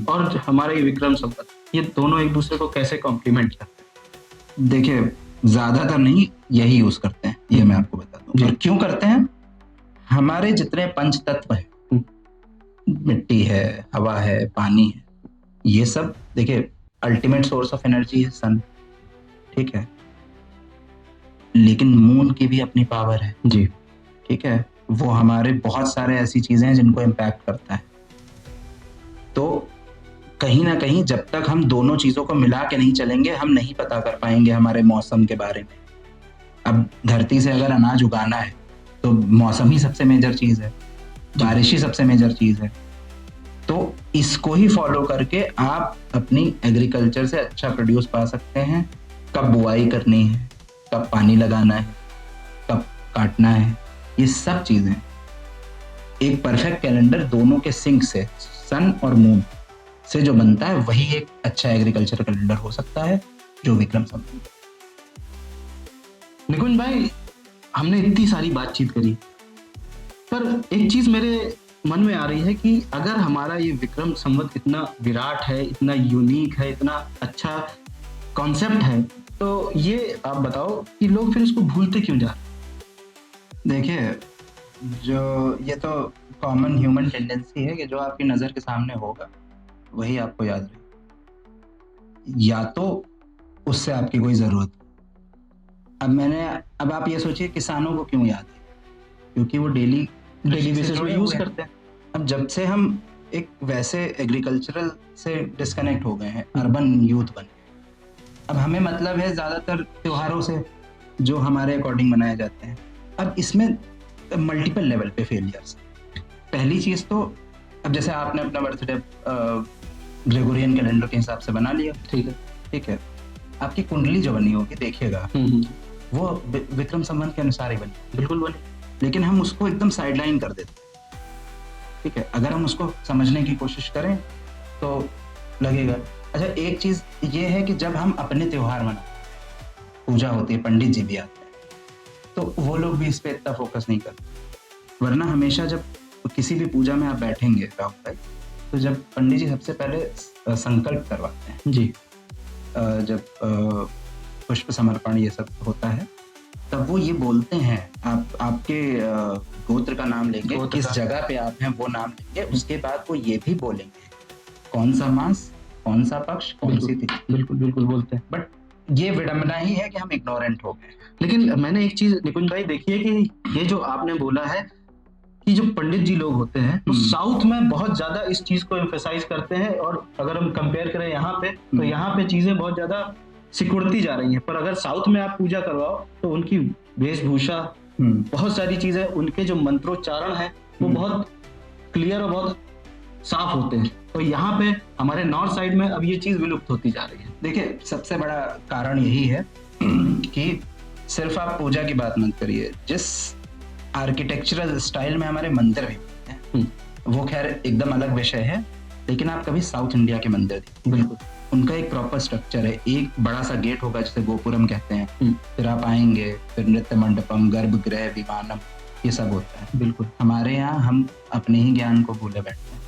Speaker 1: और हमारे विक्रम संवत, ये दोनों एक दूसरे को कैसे कॉम्प्लीमेंट करते हैं?
Speaker 2: देखिए ज्यादातर नहीं यही यूज करते हैं, ये मैं आपको बता दूं। और क्यों करते हैं? हमारे जितने पंच तत्व हैं, मिट्टी है, हवा है, पानी है, ये सब देखिए अल्टीमेट सोर्स ऑफ एनर्जी है सन। ठीक है। लेकिन मून की भी अपनी पावर है
Speaker 1: जी।
Speaker 2: ठीक है। वो हमारे बहुत सारे ऐसी चीजें हैं जिनको इम्पैक्ट करता है। तो कहीं ना कहीं जब तक हम दोनों चीजों को मिला के नहीं चलेंगे हम नहीं पता कर पाएंगे हमारे मौसम के बारे में। अब धरती से अगर अनाज उगाना है तो मौसम ही सबसे मेजर चीज है, बारिश ही सबसे मेजर चीज है। तो इसको ही फॉलो करके आप अपनी एग्रीकल्चर से अच्छा प्रोड्यूस पा सकते हैं। कब बुआई करनी है, कब पानी लगाना है, कब काटना है, ये सब चीजें एक परफेक्ट कैलेंडर दोनों के सिंक से, सन और मून से जो बनता है वही एक अच्छा एग्रीकल्चर कैलेंडर हो सकता है, जो विक्रम संवत।
Speaker 1: निकुंज भाई, हमने इतनी सारी बातचीत करी, पर एक चीज मेरे मन में आ रही है कि अगर हमारा ये विक्रम संवत इतना विराट है, इतना यूनिक है, इतना अच्छा कॉन्सेप्ट है, तो ये आप बताओ कि लोग फिर इसको भूलते क्यों जा रहे हैं?
Speaker 2: देखिए जो ये तो कॉमन ह्यूमन टेंडेंसी है कि जो आपकी नजर के सामने होगा वही आपको याद रहे, या तो उससे आपकी कोई जरूरत। अब आप ये सोचिए किसानों को क्यों याद है, क्योंकि वो डेली
Speaker 1: बेसिस पे यूज करते हैं।
Speaker 2: अब जब से हम एक वैसे एग्रीकल्चरल से डिस्कनेक्ट हो गए हैं, अर्बन यूथ बन गए, अब हमें मतलब है ज्यादातर त्योहारों से जो हमारे अकॉर्डिंग मनाए जाते हैं। अब इसमें मल्टीपल लेवल पे फेलियर्स। पहली चीज तो अब जैसे आपने अपना बर्थडे ग्रेगोरियन कैलेंडर के हिसाब से बना लिया, ठीक है। आपकी कुंडली जो बनी होगी देखिएगा वो विक्रम संवत के अनुसार ही बनी, बिल्कुल बनी, लेकिन हम उसको एकदम साइडलाइन कर देते हैं। ठीक है। अगर हम उसको समझने की कोशिश करें तो लगेगा। अच्छा, एक चीज ये है कि जब हम अपने त्योहार मनाते हैं, पूजा होती है, पंडित जी भी आते हैं, तो वो लोग भी इस पे इतना फोकस नहीं करते। वरना हमेशा जब किसी भी पूजा में आप बैठेंगे राहुल भाई, तो जब पंडित जी सबसे पहले संकल्प करवाते हैं
Speaker 1: जी,
Speaker 2: जब पुष्प समर्पण ये सब होता है, तब वो ये बोलते हैं आपके गोत्र का नाम लेंगे, किस जगह पे आप हैं वो नाम लेंगे, उसके बाद वो ये भी बोलेंगे कौन सा मास, कौन सा पक्ष, कौन सी तिथि।
Speaker 1: बिल्कुल बोलते हैं।
Speaker 2: बट ये विडंबना ही है कि हम इग्नोरेंट हो गए।
Speaker 1: लेकिन मैंने एक चीज निकुंज भाई देखी है कि ये जो आपने बोला है कि जो पंडित जी लोग होते हैं वो साउथ में बहुत ज्यादा इस चीज को एम्फेसाइज करते हैं, और अगर हम कंपेयर करें यहाँ पे तो यहाँ पे चीजें बहुत ज्यादा सिकुड़ती जा रही हैं। पर अगर साउथ में आप पूजा करवाओ तो उनकी वेशभूषा, बहुत सारी चीजें, उनके जो मंत्रोच्चारण है वो बहुत क्लियर और बहुत साफ होते हैं। तो यहाँ पे हमारे नॉर्थ साइड में अब ये चीज विलुप्त होती जा रही है।
Speaker 2: देखिए सबसे बड़ा कारण यही है कि सिर्फ आप पूजा की बात मत करिए, जिस आर्किटेक्चरल स्टाइल में हमारे मंदिर भी बनते हैं, वो खैर एकदम अलग विषय है, लेकिन आप कभी साउथ इंडिया के मंदिर देखिए,
Speaker 1: बिल्कुल
Speaker 2: उनका एक प्रॉपर स्ट्रक्चर है, एक बड़ा सा गेट होगा जिसे गोपुरम कहते हैं, फिर आप आएंगे, फिर नृत्य मंडपम, गर्भगृह, विमानम, ये सब होता है।
Speaker 1: बिल्कुल।
Speaker 2: हमारे यहाँ हम अपने ही ज्ञान को भूले बैठते हैं।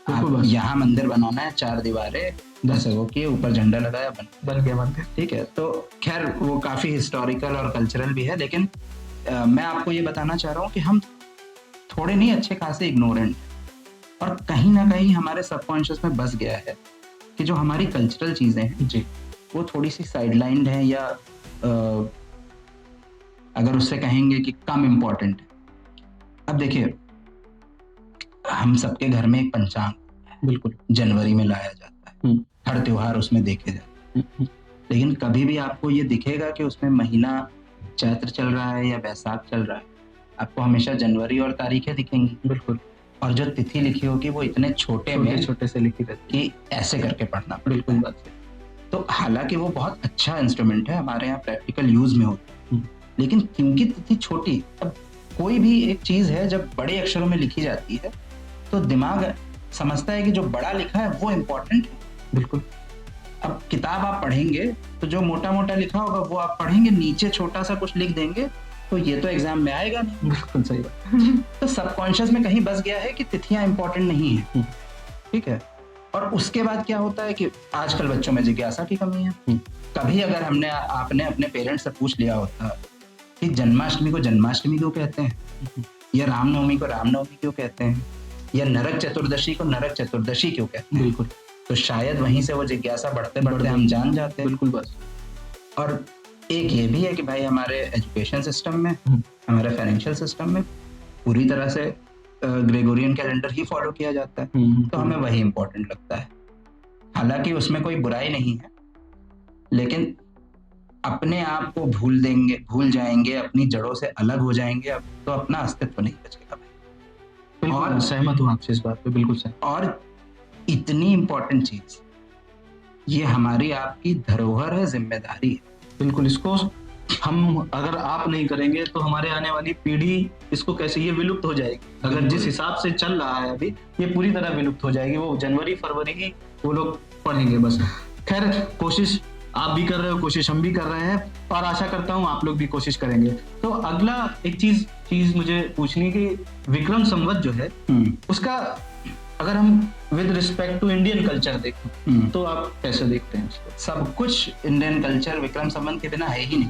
Speaker 1: बिल्कुल
Speaker 2: आप
Speaker 1: बस।
Speaker 2: यहाँ मंदिर बनाना है, 4 दीवारें 10 के ऊपर झंडा लगाया,
Speaker 1: बन गया मंदिर।
Speaker 2: ठीक है। तो खैर वो काफी हिस्टोरिकल और कल्चरल भी है, लेकिन मैं आपको ये बताना चाह रहा हूँ कि हम थोड़े नहीं अच्छे खासे इग्नोरेंट, और कहीं ना कहीं हमारे सबकॉन्शियस में बस गया है कि जो हमारी कल्चरल चीजें हैं
Speaker 1: जी,
Speaker 2: वो थोड़ी सी साइडलाइंड है, या अगर उससे कहेंगे कि कम इम्पोर्टेंट है। अब देखिए, हम सबके घर में एक पंचांग
Speaker 1: बिल्कुल
Speaker 2: जनवरी में लाया जाता है, हर त्योहार उसमें देखे जाते हैं, लेकिन कभी भी आपको ये दिखेगा कि उसमें महीना चैत्र चल रहा है या बैसाख चल रहा है? आपको हमेशा जनवरी और तारीखें दिखेंगी।
Speaker 1: बिल्कुल।
Speaker 2: और जो तिथि लिखी होगी वो इतने छोटे में
Speaker 1: छोटे से लिखी रहती
Speaker 2: कि ऐसे करके पढ़ना पड़ता
Speaker 1: बिल्कुल
Speaker 2: है।
Speaker 1: बात है।
Speaker 2: तो हालांकि वो बहुत अच्छा इंस्ट्रूमेंट है, हमारे यहाँ प्रैक्टिकल यूज में होता है, लेकिन क्योंकि तिथि छोटी, अब कोई भी एक चीज है जब बड़े अक्षरों में लिखी जाती है तो दिमाग समझता है कि जो बड़ा लिखा है वो इम्पोर्टेंट है।
Speaker 1: बिल्कुल।
Speaker 2: अब किताब आप पढ़ेंगे तो जो मोटा मोटा लिखा होगा वो आप पढ़ेंगे, नीचे छोटा सा कुछ लिख देंगे तो ये तो एग्जाम में आएगा नहीं।
Speaker 1: बिल्कुल सही बात।
Speaker 2: तो सबकॉन्शियस में कहीं बस गया है कि तिथियां इंपॉर्टेंट नहीं है, ठीक है। और उसके बाद क्या होता है कि आजकल बच्चों में जिज्ञासा की कमी है। कभी अगर आपने अपने पेरेंट्स से पूछ लिया होता कि जन्माष्टमी को जन्माष्टमी क्यों कहते हैं, या रामनवमी को रामनवमी क्यों कहते हैं, या नरक चतुर्दशी को नरक चतुर्दशी क्यों कहते हैं,
Speaker 1: बिल्कुल।
Speaker 2: तो शायद वहीं से वो जिज्ञासा बढ़ते बढ़ते हम जान जाते हैं।
Speaker 1: बिल्कुल बस।
Speaker 2: और एक ये भी है कि भाई हमारे एजुकेशन सिस्टम में, हमारे फाइनेंशियल सिस्टम में पूरी तरह से ग्रेगोरियन कैलेंडर ही फॉलो किया जाता है, तो हमें वही इम्पोर्टेंट लगता है। हालांकि उसमें कोई बुराई नहीं है, लेकिन अपने आप को भूल जाएंगे, अपनी जड़ों से अलग हो जाएंगे, अब तो अपना अस्तित्व नहीं बचेगा भाई।
Speaker 1: बिल्कुल सहमत हूँ आपसे इस बात पे, बिल्कुल सहमत।
Speaker 2: और इतनी इम्पोर्टेंट चीज, ये हमारी आपकी धरोहर है, जिम्मेदारी है।
Speaker 1: बिल्कुल, इसको हम अगर आप नहीं करेंगे तो हमारे आने वाली पीढ़ी इसको कैसे, ये विलुप्त हो जाएगी। अगर जिस हिसाब से चल रहा है अभी, ये पूरी तरह विलुप्त हो जाएगी। वो जनवरी फरवरी ही वो लोग पढ़ेंगे बस। खैर, कोशिश आप भी कर रहे हो, कोशिश हम भी कर रहे हैं, और आशा करता हूँ आप लोग भी कोशिश करेंगे। तो अगला एक चीज मुझे पूछनी कि विक्रम संवत जो है उसका अगर हम with respect to Indian culture देखें तो आप कैसे देखते हैं उसको?
Speaker 2: सब कुछ इंडियन कल्चर विक्रम संवत के बिना है ही नहीं।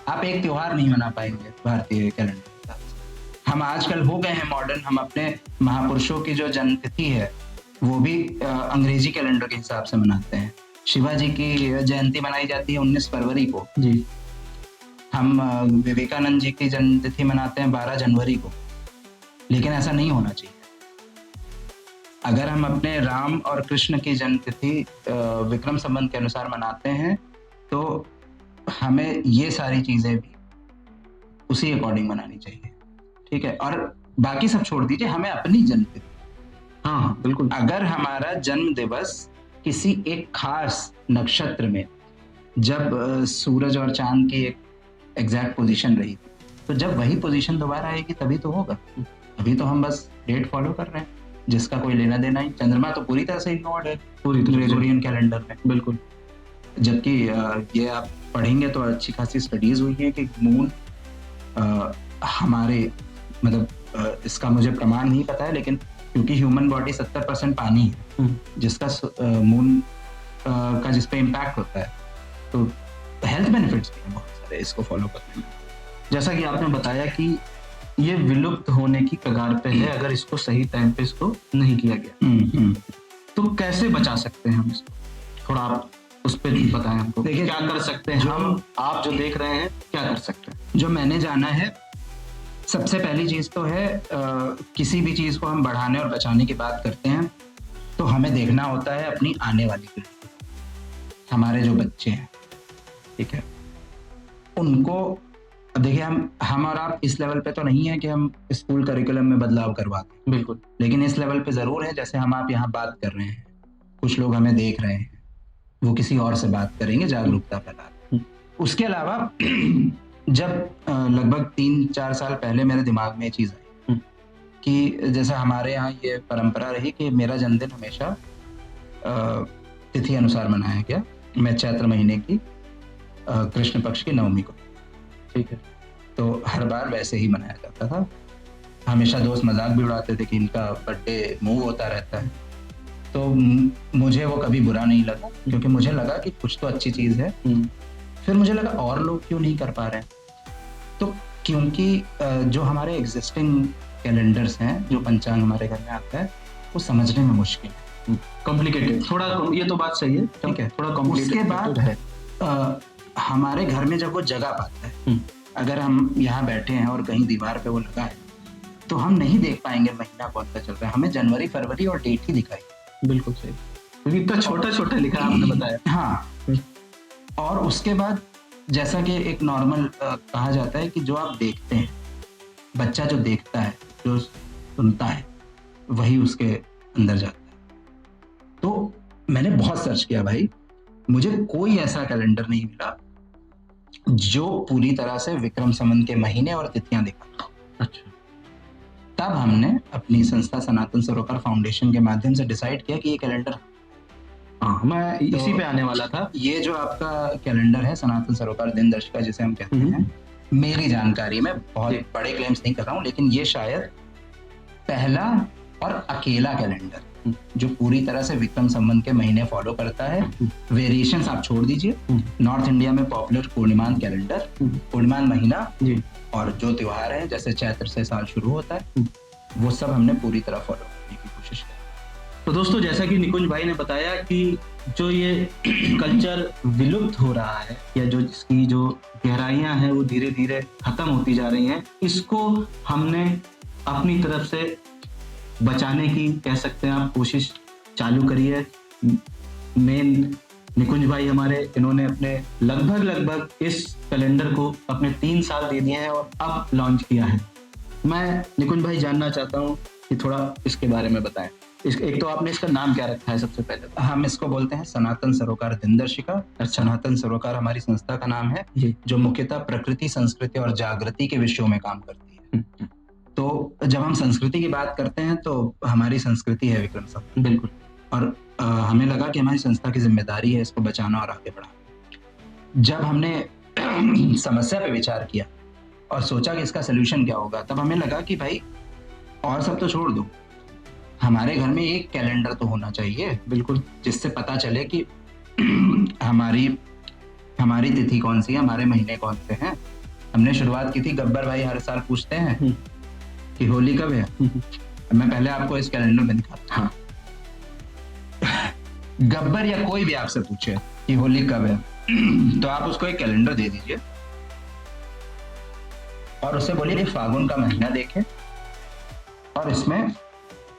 Speaker 2: आप एक त्योहार नहीं मना पाएंगे भारतीय कैलेंडर के साथ। हम आजकल हो गए हैं मॉडर्न, हम अपने महापुरुषों की जो जन्मतिथि है वो भी अंग्रेजी कैलेंडर के हिसाब से मनाते हैं। शिवाजी की जयंती मनाई जाती है 19 फरवरी को
Speaker 1: जी।
Speaker 2: हम विवेकानंद जी की जन्मतिथि मनाते हैं 12 जनवरी को, लेकिन ऐसा नहीं होना चाहिए। अगर हम अपने राम और कृष्ण की जन्मतिथि विक्रम संवत के अनुसार मनाते हैं तो हमें ये सारी चीजें भी उसी अकॉर्डिंग मनानी चाहिए, ठीक है। और बाकी सब छोड़ दीजिए, हमें अपनी जन्मतिथि,
Speaker 1: हाँ बिल्कुल,
Speaker 2: अगर हमारा जन्म दिवस किसी एक खास नक्षत्र में, जब सूरज और चांद की एक एग्जैक्ट पोजीशन रही थी, तो जब वही पोजीशन दोबारा आएगी तभी तो होगा। अभी तो हम बस डेट फॉलो कर रहे हैं जिसका कोई लेना देना ही। चंद्रमा तो पूरी तरह से इग्नोर्ड है
Speaker 1: पूरी तरह
Speaker 2: ग्रेगोरियन कैलेंडर में।
Speaker 1: बिल्कुल।
Speaker 2: जबकि ये आप पढ़ेंगे तो अच्छी खासी स्टडीज हुई है कि मून हमारे मतलब इसका मुझे प्रमाण नहीं पता है, लेकिन क्योंकि ह्यूमन बॉडी 70% पानी है जिसका मून का जिस पे इम्पैक्ट होता है, तो हेल्थ बेनिफिट्स भी हैं बहुत सारे इसको फॉलो करने में।
Speaker 1: जैसा कि आपने बताया कि ये विलुप्त होने की कगार पे है अगर इसको सही टाइम पे इसको नहीं किया गया। तो कैसे बचा सकते हैं हम इसको? थोड़ा आप उस पर बताएं हमको।
Speaker 2: देखिए,
Speaker 1: क्या कर सकते हैं हम, आप जो देख रहे हैं क्या कर सकते हैं?
Speaker 2: जो मैंने जाना है, सबसे पहली चीज तो है किसी भी चीज को हम बढ़ाने और बचाने की बात करते हैं तो हमें देखना होता है अपनी आने वाली पीढ़ी, हमारे जो बच्चे हैं, ठीक है, उनको। अब देखिए, हम और आप इस लेवल पे तो नहीं है कि हम स्कूल करिकुलम में बदलाव करवाते हैं,
Speaker 1: बिल्कुल,
Speaker 2: लेकिन इस लेवल पे जरूर है। जैसे हम आप यहाँ बात कर रहे हैं, कुछ लोग हमें देख रहे हैं, वो किसी और से बात करेंगे, जागरूकता फैला। उसके अलावा जब लगभग 3-4 साल पहले मेरे दिमाग में ये चीज आई कि जैसे हमारे यहाँ ये परंपरा रही कि मेरा जन्मदिन हमेशा तिथि अनुसार मनाया गया। मैं चैत्र महीने की कृष्ण पक्ष की नवमी को,
Speaker 1: ठीक है,
Speaker 2: तो हर बार वैसे ही मनाया जाता था। हमेशा दोस्त मजाक भी उड़ाते थे कि इनका बर्थडे मूव होता रहता है, तो मुझे वो कभी बुरा नहीं लगा, क्योंकि मुझे लगा कि कुछ तो अच्छी चीज है। फिर मुझे लगा और लोग क्यों नहीं कर पा रहे हैं, तो क्योंकि जो हमारे एग्जिस्टिंग कैलेंडर्स हैं, जो पंचांग हमारे घर में आता है, वो समझने में मुश्किल है,
Speaker 1: कॉम्प्लिकेटेड थोड़ा, ये तो बात सही है,
Speaker 2: ठीक है।
Speaker 1: थोड़ा कॉम्प्लिकेटेड।
Speaker 2: उसके बाद है हमारे घर में जब वो जगह पाता है, अगर हम यहाँ बैठे हैं और कहीं दीवार पे वो लगा है, तो हम नहीं देख पाएंगे महीना कौन सा चल रहा है, हमें जनवरी फरवरी और डेट ही दिखाई।
Speaker 1: बिल्कुल सही, क्योंकि इतना छोटा छोटा लिखा आपने बताया।
Speaker 2: हाँ, और उसके बाद जैसा कि एक नॉर्मल कहा जाता है कि जो आप देखते हैं, बच्चा जो देखता है, जो सुनता है, वही उसके अंदर जाता है। तो मैंने बहुत सर्च किया भाई, मुझे कोई ऐसा कैलेंडर नहीं मिला जो पूरी तरह से विक्रम संवत के महीने और तिथियां दिखा।
Speaker 1: अच्छा,
Speaker 2: तब हमने अपनी संस्था सनातन सरोकार फाउंडेशन के माध्यम से डिसाइड किया कि ये कैलेंडर,
Speaker 1: हाँ, मैं इसी पे आने वाला था।
Speaker 2: ये जो आपका कैलेंडर है सनातन सरोकार दिनदर्शिका जिसे हम कहते हैं, मेरी जानकारी में, बहुत बड़े क्लेम्स नहीं कर रहा हूँ, लेकिन ये शायद पहला और अकेला कैलेंडर जो पूरी तरह से विक्रम संवत के महीने फॉलो करता है। वेरिएशंस आप छोड़ दीजिए, नॉर्थ इंडिया में पॉपुलर पूर्णिमान कैलेंडर, पूर्णिमान महीना
Speaker 1: जी,
Speaker 2: और जो त्योहार है जैसे चैत्र से साल शुरू होता है, वो सब हमने पूरी तरह फॉलो करने की कोशिश की।
Speaker 1: तो दोस्तों, जैसा कि निकुंज भाई ने बताया कि जो ये कल्चर विलुप्त हो रहा है, या जो इसकी जो गहराइयां हैं वो धीरे धीरे खत्म होती जा रही हैं, इसको हमने अपनी तरफ से बचाने की, कह सकते हैं आप, कोशिश चालू करी है। मेन निकुंज भाई हमारे, इन्होंने अपने लगभग इस कैलेंडर को अपने 3 साल दे दिए हैं और अब लॉन्च किया है। मैं निकुंज भाई जानना चाहता हूँ कि थोड़ा इसके बारे में बताएं। एक तो आपने इसका नाम क्या रखा है सबसे पहले?
Speaker 2: हम इसको बोलते हैं सनातन सरोकार दिनदर्शिका। सनातन सरोकार हमारी संस्था का नाम है, जो मुख्यतः प्रकृति, संस्कृति और जागृति के विषयों में काम करती है। तो जब हम संस्कृति की बात करते हैं तो हमारी संस्कृति है विक्रम संवत,
Speaker 1: बिल्कुल,
Speaker 2: और हमें लगा कि हमारी संस्था की जिम्मेदारी है इसको बचाना और आगे बढ़ाना। जब हमने समस्या पे विचार किया और सोचा कि इसका सोल्यूशन क्या होगा, तब हमें लगा कि भाई और सब तो छोड़ दो, हमारे घर में एक कैलेंडर तो होना चाहिए, बिल्कुल, जिससे पता चले कि हमारी तिथि कौन सी है, हमारे महीने कौन से हैं। हमने शुरुआत की थी, गब्बर भाई हर साल पूछते हैं कि होली कब है। मैं पहले आपको इस कैलेंडर में दिखाता हूँ। गब्बर या कोई भी आपसे पूछे कि होली कब है, तो आप उसको एक कैलेंडर दे दीजिए और उससे बोलिए फागुन का महीना देखे और इसमें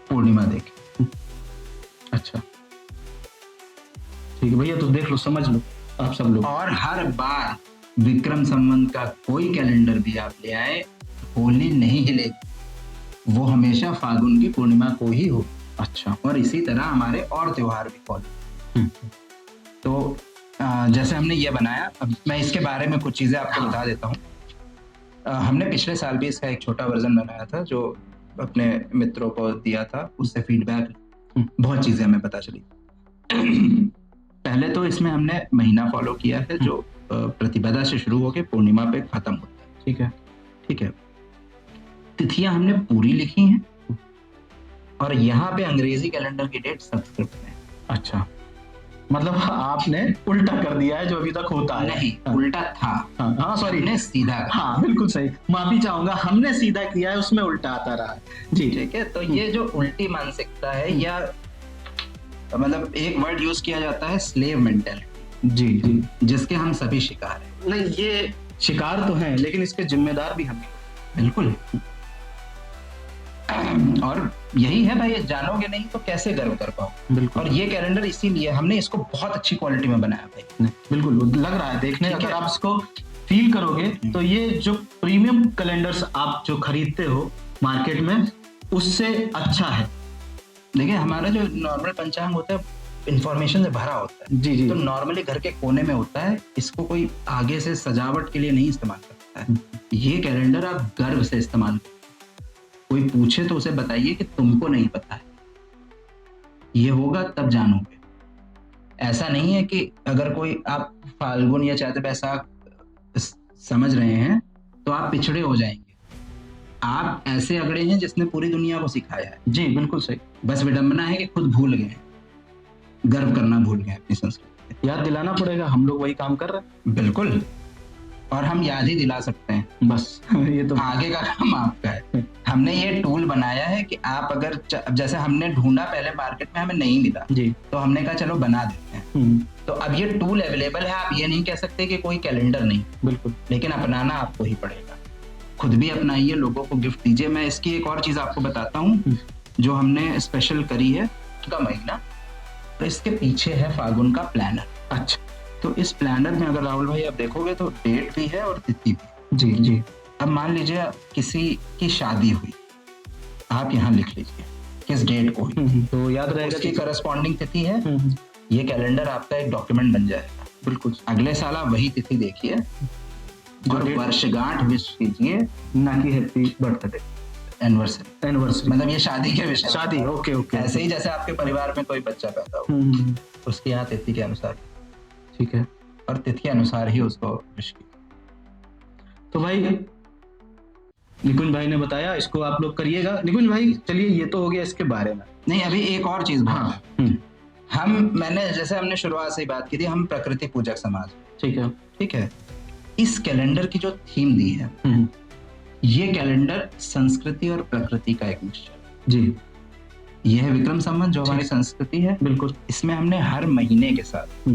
Speaker 2: पूर्णिमा देखे।
Speaker 1: अच्छा, ठीक है भैया, तो देख लो, समझ लो आप सब लोग।
Speaker 2: और हर बार विक्रम संवत का कोई कैलेंडर भी आप ले आए, होली नहीं हिलेगी, वो हमेशा फागुन की पूर्णिमा को ही हो।
Speaker 1: अच्छा,
Speaker 2: और इसी तरह हमारे और त्योहार भी फॉलो। तो जैसे हमने ये बनाया, अब मैं इसके बारे में कुछ चीजें आपको बता देता हूँ। हमने पिछले साल भी इसका एक छोटा वर्जन बनाया था, जो अपने मित्रों को दिया था, उससे फीडबैक बहुत चीजें हमें पता चली। पहले तो इसमें हमने महीना फॉलो किया है, जो प्रतिपदा से शुरू होकर पूर्णिमा पे खत्म होता है।
Speaker 1: ठीक है,
Speaker 2: ठीक है। तिथियां हमने पूरी लिखी हैं और यहाँ पे अंग्रेजी कैलेंडर की डेट सबस्क्रिप्ट में।
Speaker 1: अच्छा, मतलब आपने उल्टा कर दिया है जो अभी तक होता है।
Speaker 2: नहीं, उल्टा था।
Speaker 1: हाँ, सॉरी,
Speaker 2: हमने सीधा कहा।
Speaker 1: हाँ, बिल्कुल सही, माफी चाहूंगा, हमने सीधा किया है, उसमें उल्टा आता रहा है। जी,
Speaker 2: ठीक है। तो ये जो उल्टी मानसिकता है, या मतलब एक वर्ड यूज किया जाता है, स्लेव मेंटालिटी,
Speaker 1: जी,
Speaker 2: जिसके हम सभी शिकार हैं।
Speaker 1: नहीं, ये शिकार तो हैं, लेकिन इसके जिम्मेदार भी हम ही।
Speaker 2: बिल्कुल। और यही है भाई, जानोगे नहीं तो कैसे गर्व कर पाओ।
Speaker 1: बिल्कुल,
Speaker 2: और ये कैलेंडर इसीलिए हमने इसको बहुत अच्छी क्वालिटी में बनाया भाई।
Speaker 1: बिल्कुल लग रहा है देखने,
Speaker 2: ठीक
Speaker 1: अगर
Speaker 2: है।
Speaker 1: आप इसको फील करोगे तो ये जो प्रीमियम कैलेंडर्स आप जो खरीदते हो मार्केट में, उससे अच्छा है।
Speaker 2: देखिए, हमारा जो नॉर्मल पंचांग होता है इंफॉर्मेशन से भरा होता है।
Speaker 1: जी,
Speaker 2: तो नॉर्मली घर के कोने में होता है, इसको कोई आगे से सजावट के लिए नहीं इस्तेमाल करता। सकता है। ये कैलेंडर आप गर्व से इस्तेमाल करो। कोई पूछे तो उसे बताइए कि तुमको नहीं पता है, ये होगा तब जानोगे। ऐसा नहीं है कि अगर कोई आप फाल्गुन या चैत्र बैसाख समझ रहे हैं तो आप पिछड़े हो जाएंगे। आप ऐसे अगड़े हैं जिसने पूरी दुनिया को सिखाया है।
Speaker 1: जी बिल्कुल सही।
Speaker 2: बस विडंबना है कि खुद भूल गए, गर्व करना भूल गए अपनी संस्कृति पे।
Speaker 1: याद दिलाना पड़ेगा, हम लोग वही काम कर रहे हैं।
Speaker 2: बिल्कुल, और हम याद ही दिला सकते हैं,
Speaker 1: बस ये तो
Speaker 2: आगे का काम आपका है। हमने ये टूल बनाया है कि आप अगर जैसे हमने ढूंढा पहले मार्केट में, हमें नहीं मिला
Speaker 1: जी।
Speaker 2: तो हमने कहा चलो बना देते हैं। तो अब ये टूल अवेलेबल है। आप ये नहीं कह सकते कि कोई कैलेंडर नहीं,
Speaker 1: बिल्कुल,
Speaker 2: लेकिन अपनाना आपको ही पड़ेगा। खुद भी अपनाइए, लोगों को गिफ्ट दीजिए। मैं इसकी एक और चीज आपको बताता हूँ जो हमने स्पेशल करी है का महीना, तो इसके पीछे है फागुन का प्लानर।
Speaker 1: अच्छा,
Speaker 2: तो इस प्लानर में अगर राहुल भाई आप देखोगे तो डेट भी है और तिथि भी।
Speaker 1: जी जी।
Speaker 2: अब मान लीजिए किसी की शादी हुई, आप यहाँ लिख लीजिए किस डेट को हुई,
Speaker 1: तो याद रहेगा
Speaker 2: उसकी
Speaker 1: कि
Speaker 2: करस्पॉन्डिंग तिथि है। ये कैलेंडर आपका एक डॉक्यूमेंट बन जाएगा।
Speaker 1: बिल्कुल।
Speaker 2: अगले साल आप वही तिथि देखिए और वर्षगांठ विश कीजिए,
Speaker 1: ना कि हैप्पी बर्थडे,
Speaker 2: एनिवर्सरी।
Speaker 1: एनिवर्सरी,
Speaker 2: मतलब ये शादी के विषय,
Speaker 1: शादी। Okay okay.
Speaker 2: ऐसे ही जैसे आपके परिवार में कोई बच्चा पैदा हो, उसके यहाँ तिथि के अनुसार,
Speaker 1: ठीक है,
Speaker 2: और तिथि के अनुसार ही उसको विश कीजिए।
Speaker 1: तो भाई निकुंज भाई ने बताया, इसको आप लोग करिएगा। निकुंज भाई चलिए, ये तो हो गया इसके बारे में।
Speaker 2: नहीं, अभी एक और चीज
Speaker 1: हाँ।
Speaker 2: मैंने जैसे हमने शुरुआत से ही बात की थी, हम प्रकृति पूजक समाज,
Speaker 1: ठीक है,
Speaker 2: ठीक है। इस कैलेंडर की जो थीम दी है, ये कैलेंडर संस्कृति और प्रकृति का एक मिश्रण।
Speaker 1: जी,
Speaker 2: ये है विक्रम संवत जो हमारी संस्कृति है।
Speaker 1: बिल्कुल।
Speaker 2: इसमें हमने हर महीने के साथ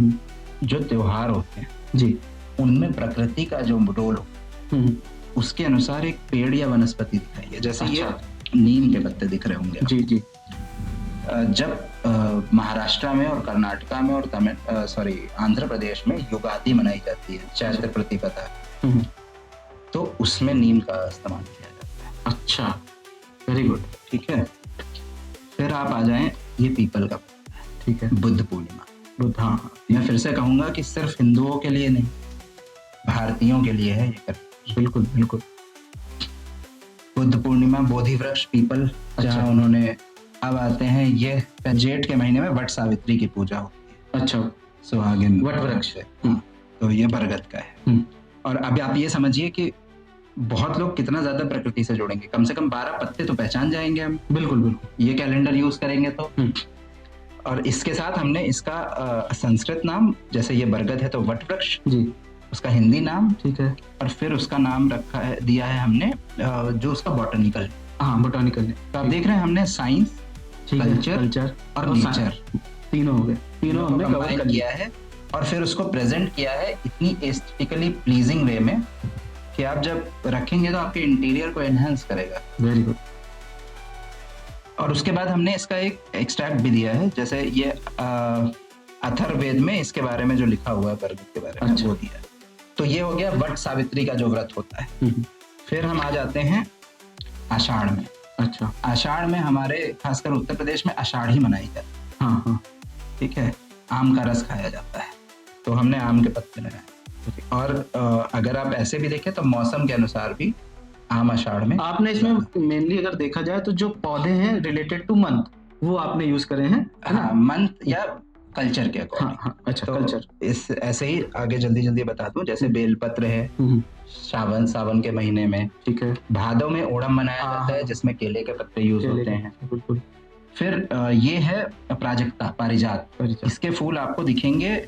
Speaker 2: जो त्योहार होते हैं,
Speaker 1: जी,
Speaker 2: उनमें प्रकृति का जो रोल हो, उसके अनुसार एक पेड़ या वनस्पति दिखाई है। जैसे ये नीम के पत्ते दिख रहे होंगे।
Speaker 1: जी जी।
Speaker 2: जब महाराष्ट्र में और कर्नाटका में और आंध्र प्रदेश में युगादि मनाई जाती है, चैत्र प्रतिपदा, तो उसमें नीम का इस्तेमाल किया जाता है।
Speaker 1: अच्छा, वेरी गुड।
Speaker 2: ठीक है, फिर आप आ जाएं, ये पीपल का पत्ता है, ठीक है, बुद्ध पूर्णिमा।
Speaker 1: बुद्ध, हाँ,
Speaker 2: मैं फिर से कहूंगा कि सिर्फ हिंदुओं के लिए नहीं, भारतीयों के लिए है ये।
Speaker 1: बिल्कुल बिल्कुल।
Speaker 2: बुद्ध पूर्णिमा, बोधि वृक्ष, पीपल, जहाँ उन्होंने, अब आते हैं ये जेठ के महीने में वट सावित्री की पूजा होती है।
Speaker 1: अच्छा,
Speaker 2: सुहागिन
Speaker 1: वट वृक्ष है।
Speaker 2: तो ये बरगद का है। और अभी आप ये समझिए कि बहुत लोग कितना ज्यादा प्रकृति से जुड़ेंगे, कम से कम 12 पत्ते तो पहचान जाएंगे हम।
Speaker 1: बिल्कुल बिल्कुल,
Speaker 2: ये कैलेंडर यूज करेंगे तो। और इसके साथ हमने इसका संस्कृत नाम, जैसे ये बरगद है तो वट वृक्ष
Speaker 1: जी,
Speaker 2: उसका हिंदी नाम,
Speaker 1: ठीक है,
Speaker 2: और फिर उसका नाम रखा है, दिया है हमने जो उसका बॉटनिकल।
Speaker 1: हाँ, बोटानिकल।
Speaker 2: तो आप देख रहे हैं हमने साइंस, कल्चर और नेचर
Speaker 1: तीनों हो गए, तीनों हमने
Speaker 2: कंबाइन किया है, और फिर उसको प्रेजेंट किया है इतनी एस्थेटिकली प्लीजिंग वे में कि आप जब रखेंगे तो आपके इंटीरियर को एनहांस करेगा।
Speaker 1: Very good.
Speaker 2: और उसके बाद हमने इसका एक एक्सट्रैक्ट भी दिया है, जैसे ये अथर्ववेद में इसके बारे में जो लिखा हुआ है बरगद के बारे में, वो दिया है। तो ये हो गया वट सावित्री का जो व्रत होता है। फिर हम आ जाते हैं आषाढ़ में।
Speaker 1: अच्छा,
Speaker 2: आषाढ़ में हमारे खासकर उत्तर प्रदेश में आषाढ़ी मनाई जाती है।
Speaker 1: हाँ हाँ,
Speaker 2: ठीक है, आम का रस खाया जाता है, तो हमने आम के पत्ते लगाए। और अगर आप ऐसे भी देखें तो मौसम के अनुसार भी आम आषाढ़ में।
Speaker 1: आपने इसमें मेनली अगर देखा जाए तो जो पौधे हैं रिलेटेड टू मंथ, वो आपने यूज करे हैं।
Speaker 2: हाँ, मंथ या कल्चर के अकॉर्डिंग।
Speaker 1: हाँ, अच्छा,
Speaker 2: तो
Speaker 1: कल्चर।
Speaker 2: इस ऐसे ही आगे जल्दी बता दूं, जैसे बेलपत्र है सावन के महीने में,
Speaker 1: ठीक है,
Speaker 2: भादों में ओणम मनाया जाता है जिसमें केले के पत्ते यूज होते हैं।
Speaker 1: बिल्कुल।
Speaker 2: फिर ये है प्राजक्ता, पारिजात। इसके फूल आपको दिखेंगे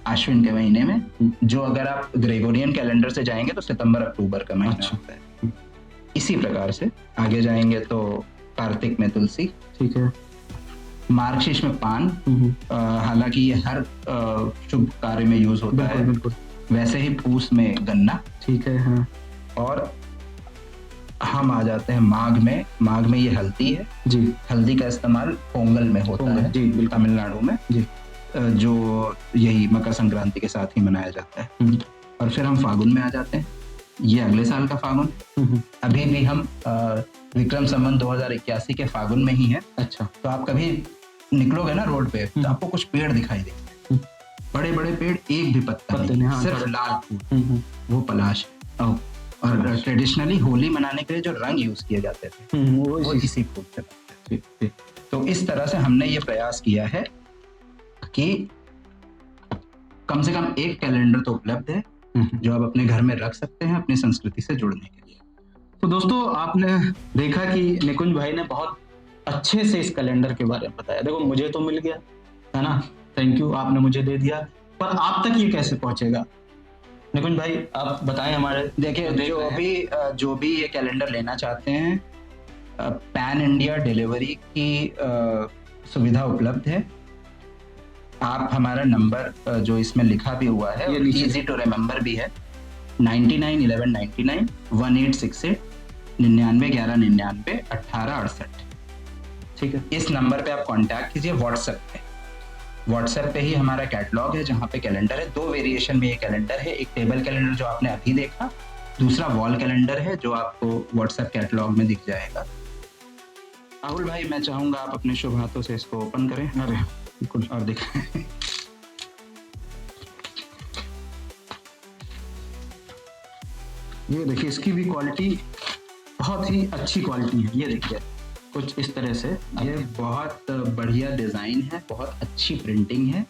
Speaker 2: आश्विन के महीने में, जो अगर आप ग्रेगोरियन कैलेंडर से जाएंगे तो सितंबर अक्टूबर का महीना होता है। इसी प्रकार से आगे जाएंगे तो कार्तिक में तुलसी, ठीक है, मार्गशीर्ष में पान, हालांकि ये हर शुभ कार्य में यूज होता है। बिल्कुल। वैसे ही पूस में गन्ना, ठीक है, हाँ। और हम आ जाते हैं माघ में। माघ में ये हल्दी है जी। हल्दी का इस्तेमाल पोंगल में होता है जी, तमिलनाडु में जी, जो यही मकर संक्रांति के साथ ही मनाया जाता है। और फिर हम फागुन में आ जाते हैं। ये अगले साल का फागुन। अभी भी हम विक्रम संवत 2081 के फागुन में ही है। अच्छा। तो आप कभी निकलोगे ना रोड पे तो आपको कुछ पेड़ दिखाई देंगे, बड़े बड़े पेड़, एक भी पत्ता नहीं, सिर्फ लाल फूल, वो पलाश है। और ट्रेडिशनली होली मनाने के लिए जो रंग यूज किए जाते थे वो इसी फूल से बनते थे। तो इस तरह से हमने ये प्रयास किया है कि कम से कम एक कैलेंडर तो उपलब्ध है जो आप अपने घर में रख सकते हैं अपनी संस्कृति से जुड़ने के लिए।
Speaker 1: तो दोस्तों आपने देखा कि निकुंज भाई ने बहुत अच्छे से इस कैलेंडर के बारे में बताया। देखो मुझे तो मिल गया है ना, थैंक यू, आपने मुझे दे दिया, पर आप तक ये कैसे पहुंचेगा? निकुंज भाई आप बताएं हमारे।
Speaker 2: देखिए जो भी ये कैलेंडर लेना चाहते हैं, पैन इंडिया डिलीवरी की सुविधा उपलब्ध है। आप हमारा नंबर जो इसमें लिखा भी हुआ है, इजी टू रिमेम्बर भी है, 991199 1868 99 11 99 18 68।
Speaker 1: ठीक है,
Speaker 2: इस नंबर पे आप कांटेक्ट कीजिए। व्हाट्सएप पे ही हमारा कैटलॉग है जहाँ पे कैलेंडर है। 2 वेरिएशन में ये कैलेंडर है, एक टेबल कैलेंडर जो आपने अभी देखा, दूसरा वॉल कैलेंडर है जो आपको व्हाट्सएप कैटलॉग में दिख जाएगा। राहुल भाई मैं चाहूंगा आप अपने शुभ हाथों से इसको ओपन करें।
Speaker 1: अरे
Speaker 2: बिल्कुल, और दिखाएं।
Speaker 1: ये देखिए इसकी भी क्वालिटी बहुत ही अच्छी क्वालिटी है। ये देखिए कुछ इस तरह से,
Speaker 2: ये बहुत बढ़िया डिजाइन है, बहुत अच्छी प्रिंटिंग है।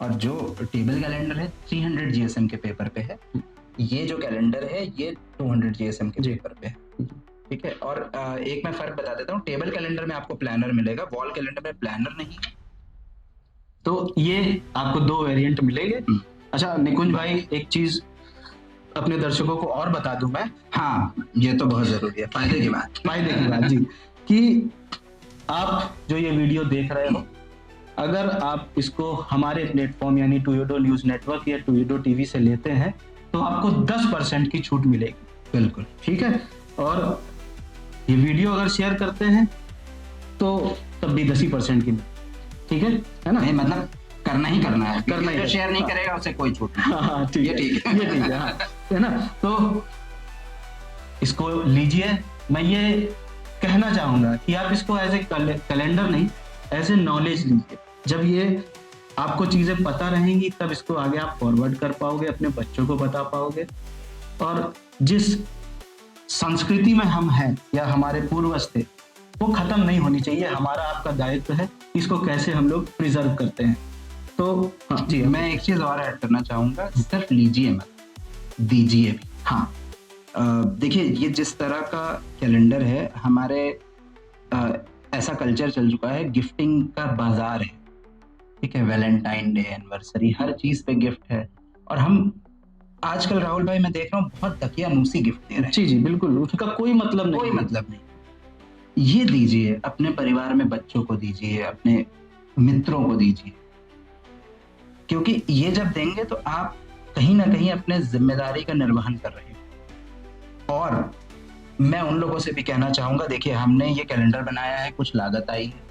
Speaker 2: और जो टेबल कैलेंडर है 300 GSM के पेपर पे है, ये जो कैलेंडर है ये 200 GSM के पेपर पे है। ठीक है, और एक मैं फर्क बता देता हूँ, टेबल कैलेंडर में आपको प्लानर मिलेगा, वॉल कैलेंडर में प्लानर नहीं है।
Speaker 1: तो ये आपको 2 वेरिएंट मिलेंगे। अच्छा निकुंज भाई एक चीज अपने दर्शकों को और बता दूं मैं।
Speaker 2: हाँ, ये तो बहुत जरूरी है, फायदे की बात
Speaker 1: जी, कि आप जो ये वीडियो देख रहे हो, अगर आप इसको हमारे प्लेटफॉर्म यानी टूयोडो न्यूज नेटवर्क या टूयोडो टीवी से लेते हैं तो आपको 10% की छूट मिलेगी।
Speaker 2: बिल्कुल,
Speaker 1: ठीक है, और ये वीडियो अगर शेयर करते हैं तो तब भी 10% की, ठीक है ना?
Speaker 2: नहीं, मतलब करना ही करना है, करना ही, शेयर नहीं करेगा उसे कोई छूट नहीं।
Speaker 1: हाँ ठीक है, ठीक है, हाँ, है ना? तो इसको लीजिए। मैं ये कहना चाहूंगा कि आप इसको एज ए कैलेंडर नहीं, एज ए नॉलेज लीजिए। जब ये आपको चीजें पता रहेंगी तब इसको आगे आप फॉरवर्ड कर पाओगे, अपने बच्चों को बता पाओगे। और जिस संस्कृति में हम हैं या हमारे पूर्वज थे वो खत्म नहीं होनी चाहिए। हमारा आपका दायित्व है इसको कैसे हम लोग प्रिजर्व करते हैं। तो
Speaker 2: हाँ जी, मैं एक चीज और ऐड करना चाहूंगा, सिर्फ लीजिए मत, दीजिए भी।
Speaker 1: हाँ,
Speaker 2: देखिए ये जिस तरह का कैलेंडर है, हमारे ऐसा कल्चर चल चुका है, गिफ्टिंग का बाजार है। ठीक है, वैलेंटाइन डे, एनिवर्सरी, हर चीज पे गिफ्ट है। और हम आजकल राहुल भाई मैं देख रहा हूँ बहुत दकियानूसी गिफ्ट दे रहे हैं।
Speaker 1: जी बिल्कुल, उसका कोई मतलब नहीं।
Speaker 2: ये दीजिए, अपने परिवार में बच्चों को दीजिए, अपने मित्रों को दीजिए, क्योंकि ये जब देंगे तो आप कहीं ना कहीं अपने जिम्मेदारी का निर्वहन कर रहे हैं। और मैं उन लोगों से भी कहना चाहूंगा, देखिए हमने ये कैलेंडर बनाया है, कुछ लागत आई है,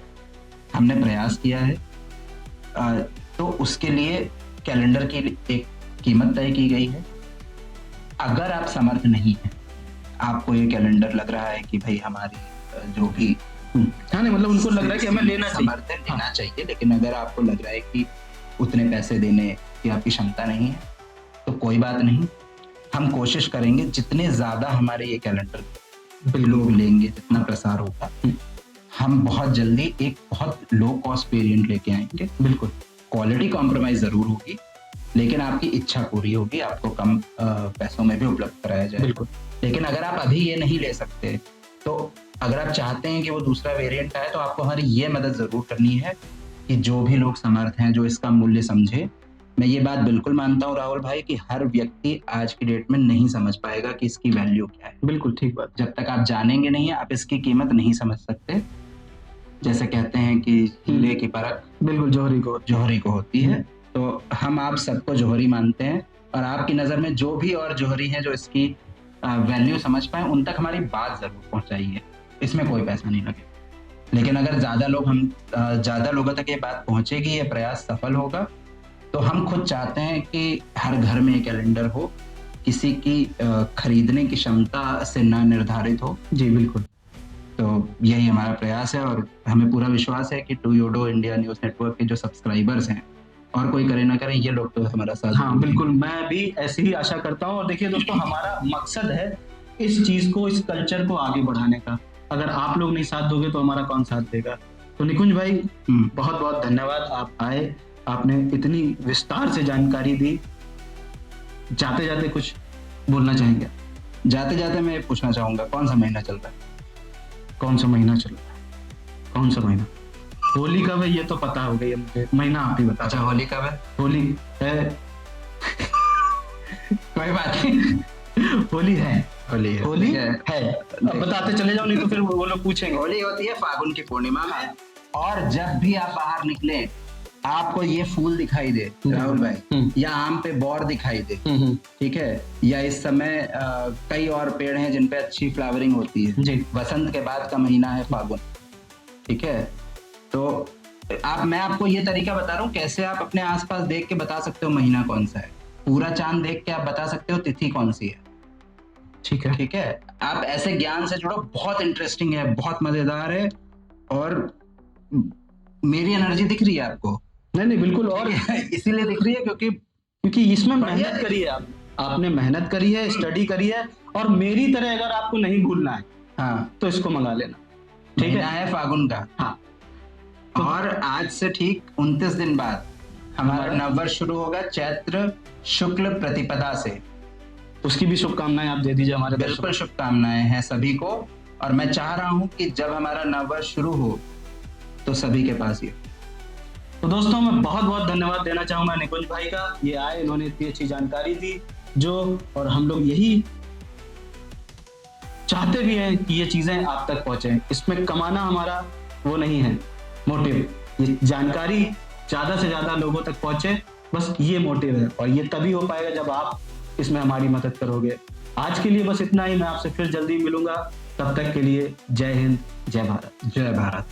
Speaker 2: हमने प्रयास किया है, तो उसके लिए कैलेंडर की एक कीमत तय की गई है। अगर आप समर्थ नहीं है, आपको ये कैलेंडर लग रहा है कि भाई हमारी जो भी
Speaker 1: हाँ नहीं, मतलब उनको लग रहा है कि हमें लेना
Speaker 2: चाहिए, लेकिन अगर आपको लग रहा है कि उतने पैसे देने की आपकी क्षमता नहीं है तो कोई बात नहीं, हम कोशिश करेंगे जितने ज्यादा हमारे ये कैलेंडर लोग लेंगे, जितना प्रसार होगा, हम बहुत जल्दी एक बहुत लो कॉस्ट वेरिएंट लेके आएंगे।
Speaker 1: बिल्कुल,
Speaker 2: क्वालिटी कॉम्प्रोमाइज जरूर होगी, लेकिन आपकी इच्छा पूरी होगी, आपको कम पैसों में भी उपलब्ध कराया जाए।
Speaker 1: बिल्कुल,
Speaker 2: लेकिन अगर आप अभी ये नहीं ले सकते, तो अगर आप चाहते हैं कि वो दूसरा वेरिएंट आए, तो आपको हमारी ये मदद जरूर करनी है कि जो भी लोग समर्थ हैं, जो इसका मूल्य समझे। मैं ये बात बिल्कुल मानता हूँ राहुल भाई कि हर व्यक्ति आज की डेट में नहीं समझ पाएगा कि इसकी वैल्यू क्या है।
Speaker 1: बिल्कुल ठीक बात।
Speaker 2: जब तक आप जानेंगे नहीं, आप इसकी कीमत नहीं समझ सकते। जैसे कहते हैं कि हीरे की परख
Speaker 1: बिल्कुल
Speaker 2: जौहरी को होती है। तो हम आप सबको जौहरी मानते हैं, और आपकी नजर में जो भी और जौहरी हैं जो इसकी वैल्यू समझ पाए, उन तक हमारी बात जरूर पहुंचाइए। इसमें कोई पैसा नहीं लगेगा, लेकिन अगर ज्यादा लोगों तक ये बात पहुंचेगी, ये प्रयास सफल होगा, तो हम खुद चाहते हैं कि हर घर में कैलेंडर हो, किसी की खरीदने की क्षमता से ना निर्धारित हो।
Speaker 1: जी बिल्कुल,
Speaker 2: तो यही हमारा प्रयास है, और हमें पूरा विश्वास है कि टूयोडो इंडिया न्यूज नेटवर्क के जो सब्सक्राइबर्स हैं, और कोई करे ना करे, ये लोग तो हमारा साथ।
Speaker 1: हाँ बिल्कुल, मैं भी ऐसी ही आशा करता हूँ। और देखिए दोस्तों, हमारा मकसद है इस चीज को, इस कल्चर को आगे बढ़ाने का। अगर आप लोग नहीं साथ दोगे तो हमारा कौन साथ देगा। तो निकुंज भाई बहुत बहुत धन्यवाद, आप आए, आपने इतनी विस्तार से जानकारी दी। जाते जाते कुछ बोलना चाहेंगे?
Speaker 2: जाते जाते मैं पूछना चाहूंगा, कौन सा महीना चल रहा है?
Speaker 1: कौन सा महीना चल रहा है? कौन सा महीना? होली कब है ये तो पता हो गई है मुझे, महीना आप ही बता।
Speaker 2: अच्छा, होली कब है?
Speaker 1: होली है।
Speaker 2: कोई बात नहीं,
Speaker 1: होली है,
Speaker 2: होली है,
Speaker 1: होली
Speaker 2: ठीक
Speaker 1: है। अब बताते चले जाओ, नहीं तो फिर वो लोग पूछेंगे।
Speaker 2: होली होती है फागुन की पूर्णिमा में, और जब भी आप बाहर निकले आपको ये फूल दिखाई दे राहुल भाई, या आम पे बौर दिखाई दे, ठीक है, या इस समय कई और पेड़ हैं जिन पे अच्छी फ्लावरिंग होती है
Speaker 1: जी।
Speaker 2: वसंत के बाद का महीना है फागुन, ठीक है। तो मैं आपको ये तरीका बता रहा हूँ कैसे आप अपने आसपास देख के बता सकते हो महीना कौन सा है। पूरा चांद देख के आप बता सकते हो तिथि कौन सी है,
Speaker 1: ठीक है,
Speaker 2: ठीक है। आप ऐसे ज्ञान से जुड़ो, बहुत इंटरेस्टिंग है, बहुत मजेदार है, और मेरी एनर्जी दिख रही है आपको?
Speaker 1: नहीं नहीं बिल्कुल, और
Speaker 2: इसीलिए दिख रही है
Speaker 1: क्योंकि इसमें मेहनत करी है आपने मेहनत करी है, स्टडी करी है, और मेरी तरह अगर आपको नहीं भूलना है
Speaker 2: हाँ
Speaker 1: तो इसको मंगा लेना, ठीक
Speaker 2: महीना है फागुन का।
Speaker 1: हाँ।
Speaker 2: और आज से ठीक 29 दिन बाद हमारा नववर्ष शुरू होगा, चैत्र शुक्ल प्रतिपदा से।
Speaker 1: उसकी भी शुभकामनाएं आप दे दीजिए हमारे दर्शकों
Speaker 2: बिल्कुल शुभकामनाएं हैं सभी को, और मैं चाह रहा हूं कि जब हमारा नववर्ष शुरू हो तो सभी के पास ये।
Speaker 1: तो दोस्तों मैं बहुत बहुत धन्यवाद देना चाहूंगा निकुंज भाई का, ये आए, इन्होंने इतनी अच्छी जानकारी दी जो, और हम लोग यही चाहते भी हैं कि ये चीजें आप तक पहुंचे। इसमें कमाना हमारा वो नहीं है मोटिव, ये जानकारी ज्यादा से ज्यादा लोगों तक पहुंचे, बस ये मोटिव है, और ये तभी हो पाएगा जब आप इसमें हमारी मदद करोगे। आज के लिए बस इतना ही, मैं आपसे फिर जल्दी मिलूंगा, तब तक के लिए जय हिंद, जय भारत।
Speaker 2: जय भारत।